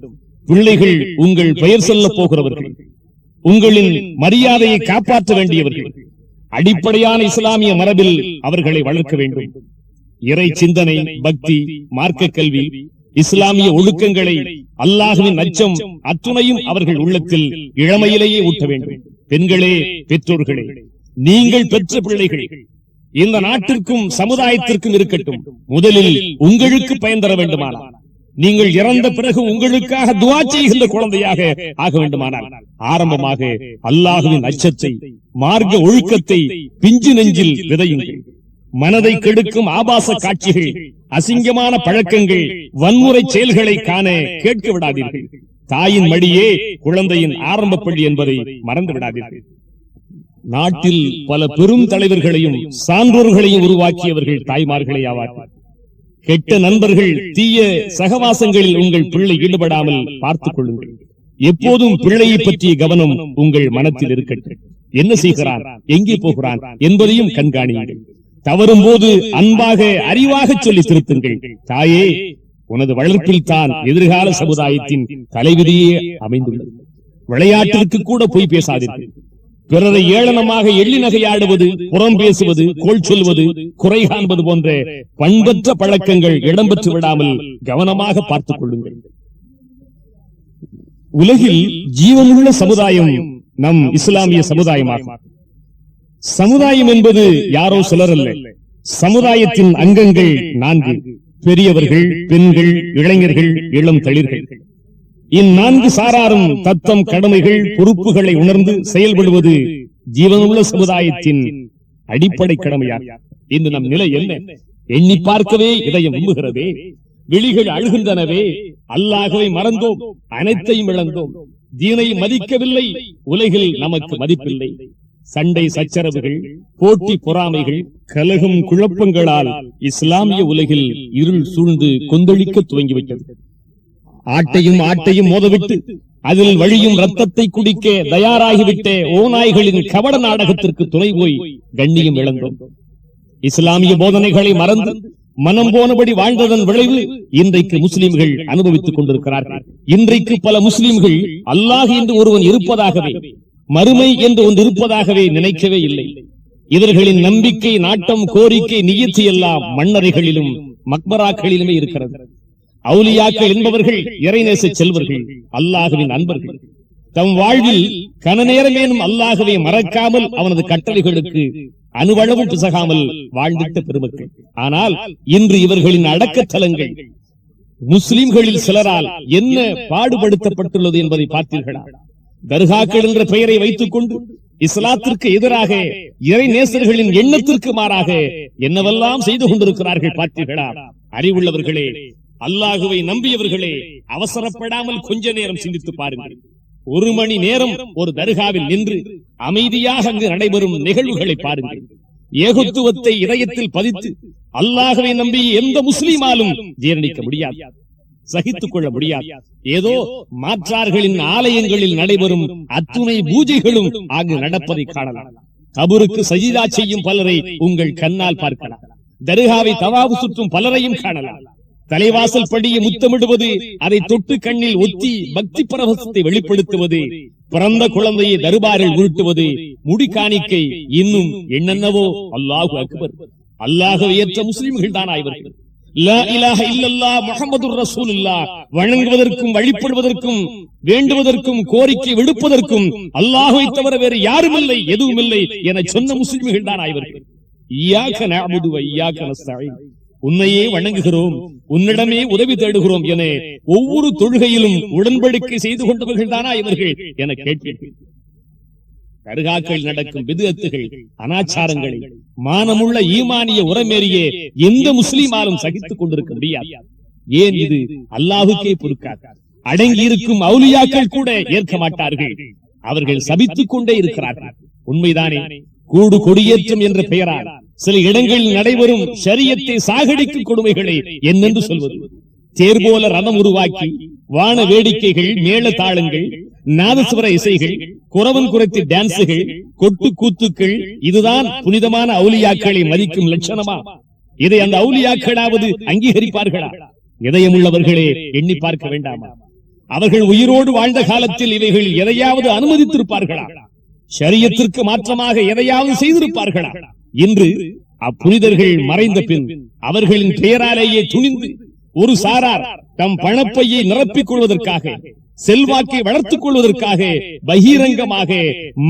பிள்ளைகள் உங்கள் பெயர் சொல்ல போகிறவர்கள், உங்களின் மரியாதையை காப்பாற்ற வேண்டியவர்கள். அடிப்படையான இஸ்லாமிய மரபில் அவர்களை வளர்க்க வேண்டும். இறை சிந்தனை, பக்தி, மார்க்க கல்வி, இஸ்லாமிய ஒழுக்கங்களை, அல்லாஹ்வின் அச்சம் அத்துணையும் அவர்கள் உள்ளத்தில் இளமையிலேயே ஊட்ட வேண்டும். பெண்களே, பெற்றோர்களே, நீங்கள் பெற்ற பிள்ளைகள் இந்த நாட்டிற்கும் சமுதாயத்திற்கும் இருக்கட்டும். முதலில் உங்களுக்கு பயன் தர வேண்டுமானால், நீங்கள் இறந்த பிறகு உங்களுக்காக துஆ செய்கின்ற குழந்தையாக ஆக வேண்டுமானால் ஆரம்பமாக அல்லாஹ்வின் அச்சத்தை, மார்க்க ஒழுக்கத்தை பிஞ்சு நெஞ்சில் விதையுங்கள். மனதை கெடுக்கும் ஆபாச காட்சிகள், அசிங்கமான பழக்கங்கள், வன்முறை செயல்களை காண கேட்க விடாதீர்கள். தாயின் மடியே குழந்தையின் ஆரம்ப பள்ளி என்பதை மறந்து விடாதீர்கள். நாட்டில் பல பெரும் தலைவர்களையும் சான்றோர்களையும் உருவாக்கியவர்கள் தாய்மார்களே ஆவார்கள். கெட்ட நண்பர்கள், தீய சகவாசங்களில் உங்கள் பிள்ளை ஈடுபடாமல் பார்த்துக் கொள்ளுங்கள். எப்போதும் பிள்ளையை பற்றிய கவனம் உங்கள் மனத்தில் இருக்கட்டும். என்ன செய்கிறான், எங்கே போகிறான் என்பதையும் கண்காணியுங்கள். தவறும் போது அன்பாக, அறிவாக சொல்லி திருத்துங்கள். தாயே, உனது வளர்ப்பில் தான் எதிர்கால சமுதாயத்தின் தலைவிதியே அமைந்துள்ளது. விளையாட்டிற்கு கூட போய் பேசாதீர்கள். பிறரை ஏளனமாக எள்ளி நகையாடுவது, புறம் பேசுவது, கோள் சொல்வது, குறை காண்பது போன்ற பண்பற்ற பழக்கங்கள் இடம்பெற்று விடாமல் கவனமாக பார்த்துக் கொள்ளுங்கள். உலகில் ஜீவனுள்ள சமுதாயம் நம் இஸ்லாமிய சமுதாயமாகும். சமுதாயம் என்பது யாரோ சிலர் அல்ல. சமுதாயத்தின் அங்கங்கள் 4: பெரியவர்கள், பெண்கள், இளைஞர்கள், இளம் தளிர்கள். இந்நான்கு சாராரும் தத்தம் கடமைகள், பொறுப்புகளை உணர்ந்து செயல்படுவது ஜீவனுள்ள சமுதாயத்தின் அடிப்படை கடமையாகும். இன்று நம் நிலை என்ன? எண்ணி பார்க்கவே இதயம் விரும்புகிறதே. விழிகள் அழுகின்றனவே. அல்லாஹ்வை மறந்தோம், அனைத்தையும் இழந்தோம். தீனை மதிக்கவில்லை, உலகில் நமக்கு மதிப்பில்லை. சண்டை சச்சரவுகள், போட்டி பொறாமைகள், கலகம், குழப்பங்களால் இஸ்லாமிய உலகில் இருள் சூழ்ந்து கொந்தளிக்க துவங்கிவிட்டது. ஆட்டையும் மோதவிட்டு அதில் வழியும் ரத்தத்தை குடிக்க தயாராகிவிட்ட ஓநாய்களின் கபட நாடகத்திற்கு துணை போய் கண்ணியம் இழந்தோம். இஸ்லாமிய போதனைகளை மறந்து மனம் போனபடி வாழ்ந்ததன் விளைவு இன்றைக்கு முஸ்லிம்கள் அனுபவித்துக் கொண்டிருக்கிறார்கள். இன்றைக்கு பல முஸ்லிம்கள் அல்லாஹ் என்று ஒருவன் இருப்பதாகவே, மறுமை என்று ஒன்று இருப்பதாகவே நினைக்கவே இல்லை. இவர்களின் நம்பிக்கை, நாட்டம், கோரிக்கை, நியத்தி எல்லாம் மண்ணறைகளிலும் மக்பராக்களிலுமே இருக்கிறது. அவுலியாக்கள் என்பவர்கள் இறைநேச செல்வர்கள், அல்லாஹ்வின் அன்பர்கள். தம் வாழ்வில் கனநேரமேனும் அல்லாஹ்வை மறக்காமல் அவனது கட்டளைகளுக்கு அணுவளவும் பிசகாமல் வாழ்ந்திட்ட பெருமக்கள். ஆனால் இன்று இவர்களின் அடக்கத்தலங்கள் முஸ்லிம்களில் சிலரால் என்ன பாடுபடுத்தப்பட்டுள்ளது என்பதை பார்த்தீர்களா? தர்காக்கள் என்ற பெயரை வைத்துக் கொண்டு இஸ்லாத்திற்கு எதிராக இறை நேசர்களின் எண்ணத்திற்கு மாறாக என்னவெல்லாம் செய்து கொண்டிருக்கிறார்கள் பார்த்தீர்களா? அறிவுள்ளவர்களே, அல்லாஹுவை நம்பியவர்களே, அவசரப்படாமல் கொஞ்ச நேரம் சிந்தித்து பாருங்கள். 1 மணி நேரம் ஒரு தர்காவில் நின்று அமைதியாக அங்கு நடைபெறும் நிகழ்வுகளை பாருங்கள். ஏகத்துவத்தை இதயத்தில் பதித்து அல்லாஹுவை நம்பி எந்த முஸ்லிமாலும் ஜீரணிக்க முடியாது, சகித்துக் கொள்ள முடியாது. ஏதோ மாற்றார்களின் ஆலயங்களில் நடைபெறும் அத்துணை பூஜைகளும் அங்கு நடப்பதை காணலாம். கபருக்கு சஜிதா செய்யும் பலரை உங்கள் கண்ணால் பார்க்கலாம். தர்காவை தவாவு சுற்றும் பலரையும் காணலாம். தலைவாசல் படியை முத்தமிடுவது, அதை தொட்டு கண்ணில் ஒத்தி பக்தி பரவசத்தை வெளிப்படுத்துவது, பிறந்த குழந்தையை தர்பாரில் உருட்டுவது, முடி காணிக்கை, இன்னும் என்னென்னவோ. அல்லாஹு அக்பர். அல்லாஹ்வை ஏற்ற முஸ்லிம்கள் தான் இவர்கள். லா இலாஹ இல்லல்லாஹ் முஹம்மதுர் ரசூலுல்லாஹ் வணங்குவதற்கும் வழிபடுவதற்கும் வேண்டுவதற்கும் கோரிக்கை விடுப்பதற்கும் அல்லாஹ்வை தவிர வேறு யாரும் இல்லை, எதுவும் இல்லை என சொன்ன முஸ்லிம்கள் தான் இவர்கள். இய்யாக நஅபுது வ இய்யாக நஸ்தஈன். உன்னையே வணங்குகிறோம், உன்னிடமே உதவி தேடுகிறோம் என ஒவ்வொரு தொழுகையிலும் உடன்படிக்கை செய்து கொண்டவர்கள் தானா இவர்கள் என கேட்பீர்கள். தர்காக்கள் நடக்கும் பிதுஅத்துகள், அனாச்சாரங்களை மானமுள்ள ஈமானிய உரமேறிய எந்த முஸ்லிமாலும் சகித்துக் கொண்டிருக்க முடியாது. ஏன் இது அல்லாஹுக்கே பொறுக்காது. அடங்கி இருக்கும் அவுலியாக்கள் கூட ஏற்க மாட்டார்கள். அவர்கள் சபித்துக் கொண்டே இருக்கிறார்கள். உண்மைதானே? கூடு கொடியேற்றம் என்ற பெயரால் சில இடங்களில் நடைபெறும் ஷரியத்தை சாகடிக்கும் கொடுமைகளை என்னென்று சொல்வது? தேர் போல ரதம் உருவாக்கி வான வேடிக்கைகள், மேள தாளங்கள், நாதஸ்வர இசைகள், குறவன் குறைத்து டான்ஸுகள், கொட்டு கூத்துக்கள், இதுதான் புனிதமான அவுலியாக்களை மதிக்கும் லட்சணமா? இதை அந்த அவுலியாக்களாவது அங்கீகரிப்பார்களா? இதயமுள்ளவர்களே, எண்ணி பார்க்க வேண்டாமா? அவர்கள் உயிரோடு வாழ்ந்த காலத்தில் இவைகள் எதையாவது அனுமதித்திருப்பார்களா? ஷரியத்திற்கு மாற்றமாக எதையாவது செய்திருப்பார்களா? இன்று அப்புனிதர்கள் மறைந்த பின் அவர்களின் பெயராலேயே துணிந்து ஒரு சாரார் தம் பணப்பையை நிரப்பிக் கொள்வதற்காக, செல்வாக்கை வளர்த்துக் கொள்வதற்காக பகிரங்கமாக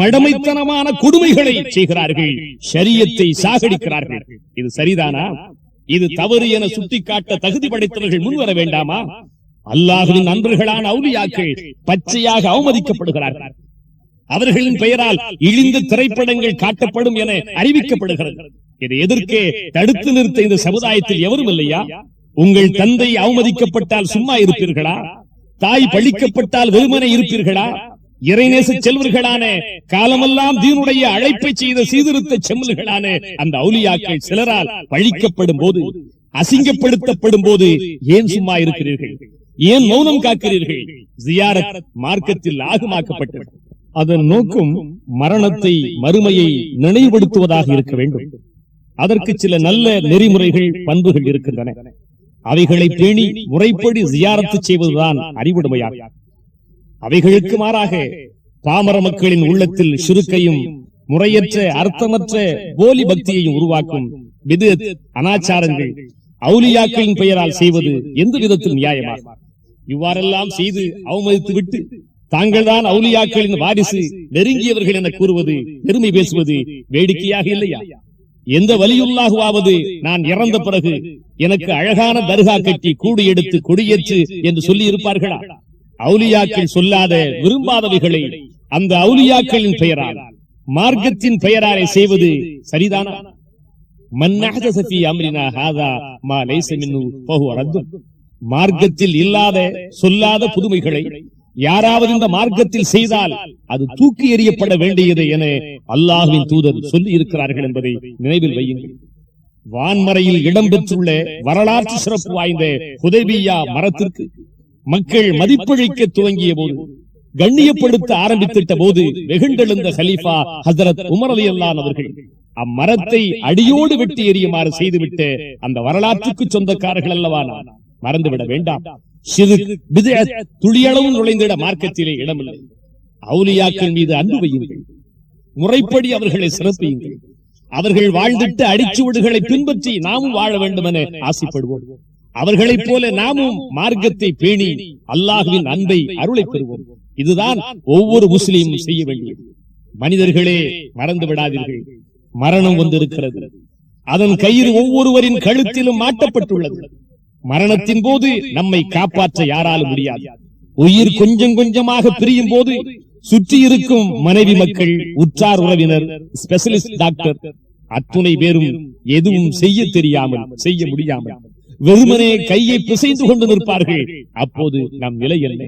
மடமைத்தனமான கொடுமைகளை செய்கிறார்கள், ஷரியத்தை சாகடிக்கிறார்கள். இது சரிதானா? இது தவறு என சுட்டிக்காட்ட தகுதி படைத்தவர்கள் முன்வர வேண்டாமா? அல்லாஹ்வின் நண்பர்களான அவுலியாக்கள் பச்சையாக அவமதிக்கப்படுகிறார்கள். அவர்களின் பெயரால் இழிந்த திரைப்படங்கள் காட்டப்படும் என அறிவிக்கப்படுகிறது. இதை எதிர்க்க தடுத்து நிறுத்த இந்த சமுதாயத்தில் எவரும் இல்லையா? உங்கள் தந்தை அவமதிக்கப்பட்டால் சும்மா இருப்பீர்களா? தாய் பழிக்கப்பட்டால் வெறுமனே இருப்பீர்களா? இறைநேச செல்வர்களான, காலமெல்லாம் தீனுடைய அழைப்பை செய்த சீர்திருத்த செம்மல்களான அந்த அவுலியாக்கள் சிலரால் பழிக்கப்படும் போது, அசிங்கப்படுத்தப்படும் போது ஏன் சும்மா இருக்கிறீர்கள்? ஏன் மௌனம் காக்கிறீர்கள்? ஜியாரத் மார்க்கத்தில் ஆகமாக்கப்பட்டது. அதன் நோக்கம் மரணத்தை, மறுமையை நினைவுபடுத்துவதாக இருக்க வேண்டும். அதற்கு சில நல்ல நெறிமுறைகள், பண்புகள் இருக்கின்றன. அவைகளை பேணி முறைப்படி ஜியாரத்து செய்வதுதான் அறிவுடைமையாகும். அவைகளுக்கு மாறாக பாமர மக்களின் உள்ளத்தில் ஷிருக்கையும் முறையற்ற அர்த்தமற்ற போலி பக்தியையும் உருவாக்கும் பிதுஅத், அனாச்சாரங்கள் அவுலியாக்களின் பெயரால் செய்வது எந்த விதத்தில் நியாயமாகும்? இவ்வாறெல்லாம் செய்து அவமதித்து விட்டு தாங்கள் தான் அவுலியாக்களின் வாரிசு, நெருங்கியவர்கள் என கூறுவது, பெருமை பேசுவது வேடிக்கையாக இல்லையா? எந்த வலியுல்லாஹுவாவது நான் இறந்த பிறகு எனக்கு அழகான தர்கா கட்டி கூடு எடுத்து கொடியேற்று என்று சொல்லி இருப்பார்களா? அவுலியாக்கள் சொல்லாத, விரும்பாதவைகளை அந்த அவுலியாக்களின் பெயரால், மார்க்கத்தின் பெயராலே செய்வது சரிதானா? மன் அஹ்தஸ ஃபீ அம்ரினா ஹாதா மா லைஸ மின்ஹு ஃபஹுவ ரத்துன். மார்க்கத்தில் இல்லாத, சொல்லாத புதுமைகளை யாராவது இந்த மார்க்கத்தில் செய்தால் அது தூக்கி எறியப்பட வேண்டியது என அல்லாஹ்வின் தூதர் சொல்லி இருக்கிறார்கள் என்பதை நினைவில் வையுங்கள். வான்மறையில் இடம்பெற்றுள்ள வரலாற்று சிறப்பு வாய்ந்த ஹுதைபியா மரத்திற்கு மக்கள் மதிப்பளிக்க துவங்கிய போது, கண்ணியப்படுத்த ஆரம்பித்திட்ட போது வெகுண்டெழுந்த கலீஃபா ஹஜ்ரத் உமர் ரலியல்லாஹு அன்ஹு அவர்கள் அம்மரத்தை அடியோடு வெட்டி எறியுமாறு செய்துவிட்டு அந்த வரலாற்றுக்கு சொந்தக்காரர்கள் அல்லவா? மறந்துவிட வேண்டாம். துளியளவு நுழைந்திட மார்க்கத்திலே இடமில்லை. அவுலியாக்கள் மீது அன்பு வையுங்கள், முறைப்படி அவர்களை சிறப்பியுங்கள். அவர்கள் வாழ்ந்திட்ட அடிச்சுவடுகளை பின்பற்றி நாமும் வாழ வேண்டும் என ஆசைப்படுவோம். அவர்களைப் போல நாமும் மார்க்கத்தை பேணி அல்லாஹ்வின் அன்பை, அருளை பெறுவோம். இதுதான் ஒவ்வொரு முஸ்லீமும் செய்ய வேண்டியது. மனிதர்களே, மறந்து விடாதீர்கள், மரணம் வந்திருக்கிறது. அதன் கயிறு ஒவ்வொருவரின் கழுத்திலும் மாட்டப்பட்டுள்ளது. மரணத்தின் போது நம்மை காப்பாற்ற யாராலும் முடியாது. உயிர் கொஞ்சம் கொஞ்சமாக பிரியும் போது சுற்றி இருக்கும் மனைவி மக்கள், உற்றார் உறவினர், ஸ்பெஷலிஸ்ட் டாக்டர் அத்துணை பேரும் எதுவும் செய்ய தெரியாமல், செய்ய முடியாமல் வெறுமனே கையை பிசைந்து கொண்டு நிற்பார்கள். அப்போது நம் நிலை என்ன?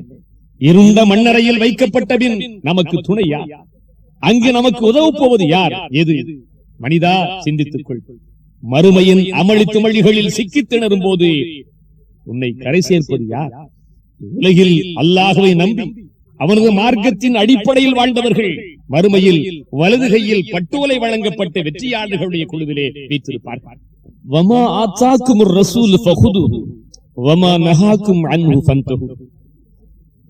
இருண்ட மண்ணறையில் வைக்கப்பட்ட பின் நமக்கு துணையா? அங்கு நமக்கு உதவப் போவது யார்? எது? மனிதா, சிந்தித்துக் கொள். மறுமையின் அமளி துமளிகளில் சிக்கி திணறும் போது உன்னை கரை சேர்ப்பது யார்? உலகில் அல்லாஹ்வை நம்பி அவனது மார்க்கத்தின் அடிப்படையில் வாழ்ந்தவர்கள் மறுமையில் வலது கையில் பட்டோலை வழங்கப்பட்ட வெற்றியாளர்களுடைய குழுவிலே வீற்றிருப்பார்கள். வமா ஆத்தாக்குமுர் ரசூல் ஃபஹுதுஹு வமா நஹாக்கும் அன்ஹு ஃபன்தஹு.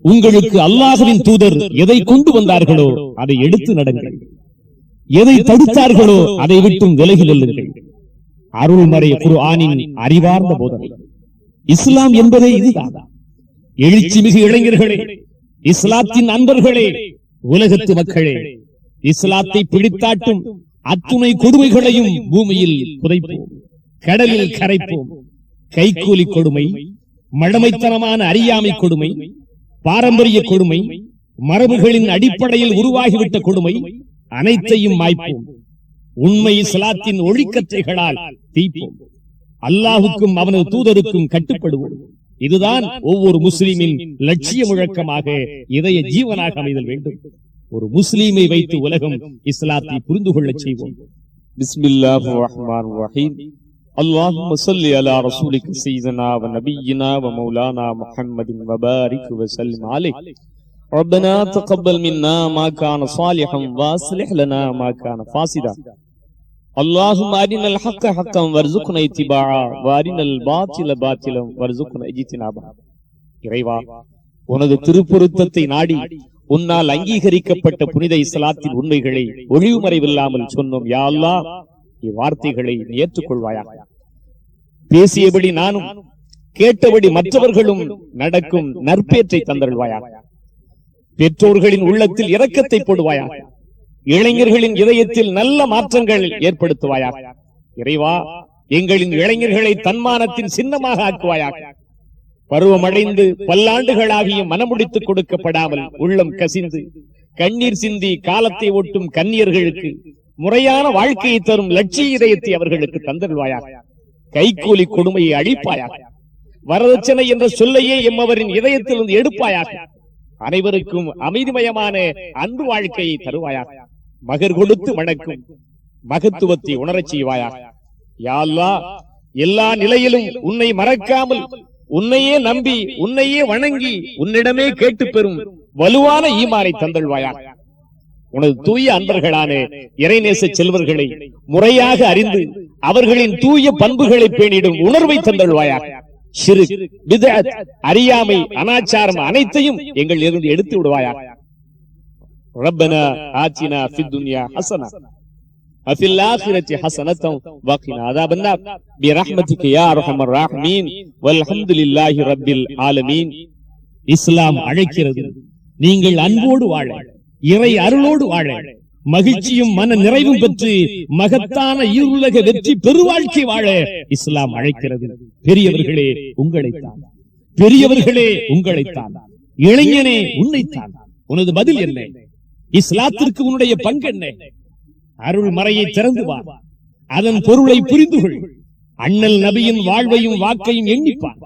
உங்களுக்கு அல்லாஹ்வின் தூதர் எதை கொண்டு வந்தார்களோ அதை எடுத்து நடங்கள், எதை தடுத்தார்களோ அதை விட்டும் விலகி நில்லுங்கள். அருள்மறை குர்ஆனின் அறிவார்ந்த போதனை. இஸ்லாம் என்பதே இதுதான். எழுச்சி மிகு இளைஞர்களே, இஸ்லாத்தின் அன்பர்களே, உலகத்து மக்களே, இஸ்லாத்தை பிடித்தாட்டும் அத்துணை கொடுமைகளையும் பூமியில் புதைப்போம், கடலில் கரைப்போம். கைக்கூலி கொடுமை, மடமைத்தனமான அறியாமை கொடுமை, பாரம்பரிய கொடுமை, மரபுகளின் அடிப்படையில் உருவாகிவிட்ட கொடுமை அனைத்தையும் மாய்ப்போம். உண்மை இஸ்லாத்தின் ஒழிக்கற்றைகளால் தீப்போம். அல்லாஹுக்கும் அவனது தூதருக்கும் கட்டுப்படுவோம். இதுதான் ஒவ்வொரு முஸ்லிமின் லட்சிய முழக்கமாக, இதய ஜீவனாக அமைதல் வேண்டும். ஒரு முஸ்லீமை வைத்து உலகம் இஸ்லாத்தை புரிந்து கொள்ளச் செய்வோம். பிஸ்மில்லாஹிர் ரஹ்மானிர் ரஹீம். அல்லாஹும்ம ஸல்லி அலா ரசூலிக சய்யிதனா வ நபியினா வ மௌலானா முஹம்மதின் வ பாரிக் வ ஸல்லிம் அலைஹி. ரப்பனா தகப்பல் மின்னா மா கான ஸாலிஹன் வ அஸ்லிஹ் லனா மா கான ஃபாஸிதா. அல்லாஹும்ம அரினல் ஹக்க ஹக்கன் வர்ஸுக்னா இத்திபாஅ வ அரினல் பாத்தில பாத்திலம் வர்ஸுக்னா இஜ்தினாபா. இறைவா, உனது திருப்பொருத்தத்தை நாடி உன்னால் அங்கீகரிக்கப்பட்ட புனித இஸ்லாத்தின் உண்மைகளை ஒளிவுமறைவில்லாமல் சொன்னோம். யா அல்லாஹ், இவ்வார்த்தைகளை ஏற்றுக்கொள்வாயாக. பேசியபடி நானும், கேட்டபடி மற்றவர்களும் நடக்கும் நற்பேற்றை தந்தருள்வாயாக. பெற்றோர்களின் உள்ளத்தில் இரக்கத்தை போடுவாயாக. இளைஞர்களின் இதயத்தில் நல்ல மாற்றங்கள் ஏற்படுத்துவாயாக. இறைவா, எங்களின் இளைஞர்களை தன்மானத்தின் சின்னமாக ஆக்குவாயாக. பருவமடைந்து பல்லாண்டுகளாகிய மனமுடித்துக் கொடுக்கப்படாமல் உள்ளம் கசிந்து கண்ணீர் சிந்தி காலத்தை ஓட்டும் கன்னியர்களுக்கு முறையான வாழ்க்கையை தரும் லட்சிய இதயத்தை அவர்களுக்கு தந்தருள்வாயாக. கைக்கூலி கொடுமையை அழிப்பாயாக. வரதட்சணை என்ற சொல்லையே எம்மவரின் இதயத்திலிருந்து எடுப்பாயாக. அனைவருக்கும் அமைதிமயமான அன்பு வாழ்க்கையை தருவாயாக. மகர் கொடுத்து வணக்கும் மகத்துவத்தை உணரச் செய்வாயாக. யா அல்லாஹ், எல்லா நிலையிலும் உன்னை மறக்காமல், உன்னையே நம்பி, உன்னையே வணங்கி, உன்னிடமே கேட்டு பெறும் வலுவான ஈமானை தந்தல்வாயாக. உனது தூய அன்பர்களான இறைநேச செல்வர்களை முறையாக அறிந்து அவர்களின் தூய பண்புகளை பேணிடும் உணர்வை தந்தல்வாயாக. ஷிர்க், பித்அத், அறியாமை, அனாச்சாரம் அனைத்தையும் எங்கள் இருந்து எடுத்து விடுவாயாக. ரப்பனா ஆத்தினா ஃபித் துன்யா ஹஸனா வஃபில் ஆখিরাতি ஹஸனத்தன் வகினா அஸாபன்னார் பிரஹ்மதிக யா அர்ஹமர் ராஹிமீன் வல்ஹம்துலில்லாஹி ரப்பில் ஆலமீன். இஸ்லாம் அழைக்கிறது, நீங்கள் அன்போடு வாழ, இறை அருளோடு வாழ, மகிழ்ச்சியும் மன நிறைவும் பெற்று மகத்தான ஈருலக வெற்றி பெருவாழ்க்கை வாழ இஸ்லாம் அழைக்கிறது. பெரியவர்களே உங்களைத்தான், பெரியவர்களே உங்களைத்தான், இளைஞனே உன்னைத்தான். உனது பதில் என்ன? இஸ்லாத்திற்கு உன்னுடைய பங்கு என்ன? அருள் மறையை திறந்து வா, அதன் பொருளை புரிந்து கொள். அண்ணல் நபியின் வாழ்வையும் வாக்கையும் எண்ணிப்பார்.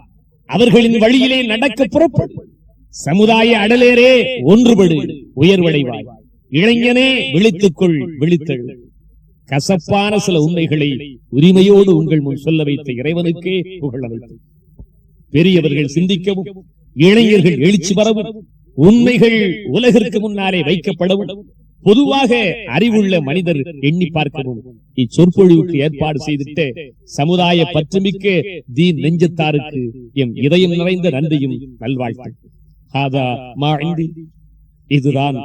அவர்களின் வழியிலே நடக்க புறப்படு. சமுதாய அடலேரே ஒன்றுபடு, உயர்வடைவாய். இளைஞனே விழித்துக்கொள், விழித்தெழு. கசப்பான சில உண்மைகளை உரிமையோடு உங்கள் முன் சொல்ல வைத்த இறைவனுக்கே புகழ வைத்து பெரியவர்கள் சிந்திக்கவும், இளைஞர்கள் எழுச்சி வரவும், உண்மைகள் உலகிற்கு முன்னாலே வைக்கப்படவும், பொதுவாக அறிவுள்ள மனிதர் எண்ணி பார்க்கவும் இச்சொற்பொழிவுக்கு ஏற்பாடு செய்திட்டு சமுதாய பற்றுமிக்க தீன் நெஞ்சத்தாருக்கு எம் இதயம் நிறைந்த நன்றியும் நல்வாழ்த்து. இதுதான்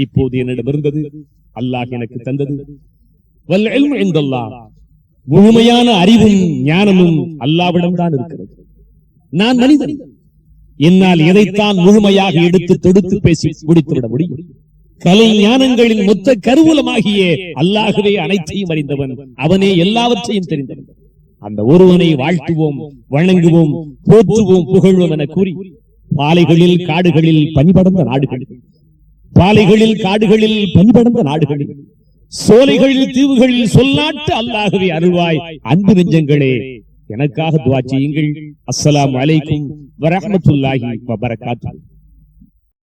இப்போது என்னிடம் இருந்தது, அல்லாஹ் எனக்கு தந்தது. வல் இல்மு இன்தல்லாஹ், முழுமையான அறிவும் ஞானமும் அல்லாஹ்விடம் தான் இருக்கிறது. நான் மனிதன், என்னால் எதைத்தான் முழுமையாக எடுத்து தொடுத்து பேசி முடித்துவிட முடியும்? கலை ஞானங்களின் மொத்த கருவூலமாகிய அல்லாஹ்வே அனைத்தையும் அறிந்தவன், அவனே எல்லாவற்றையும் தெரிந்தவன். அந்த ஒருவனை வாழ்த்துவோம், வணங்குவோம், போற்றுவோம், புகழ்வோம் என கூறி பாலைகளில், காடுகளில், பனிபடர்ந்த நாடுகளில் பாலைகளில் காடுகளில் பனிபடர்ந்த நாடுகளில் சோலைகளில் தீவுகளில் சொல்லாட்டு அல்லாஹ்வே அருள்வாய். அன்பு நெஞ்சங்களே, எனக்காக துஆ செய்யுங்கள். அஸ்ஸலாமு அலைக்கும் வரஹ்மத்துல்லாஹி வபரகாத்துஹு.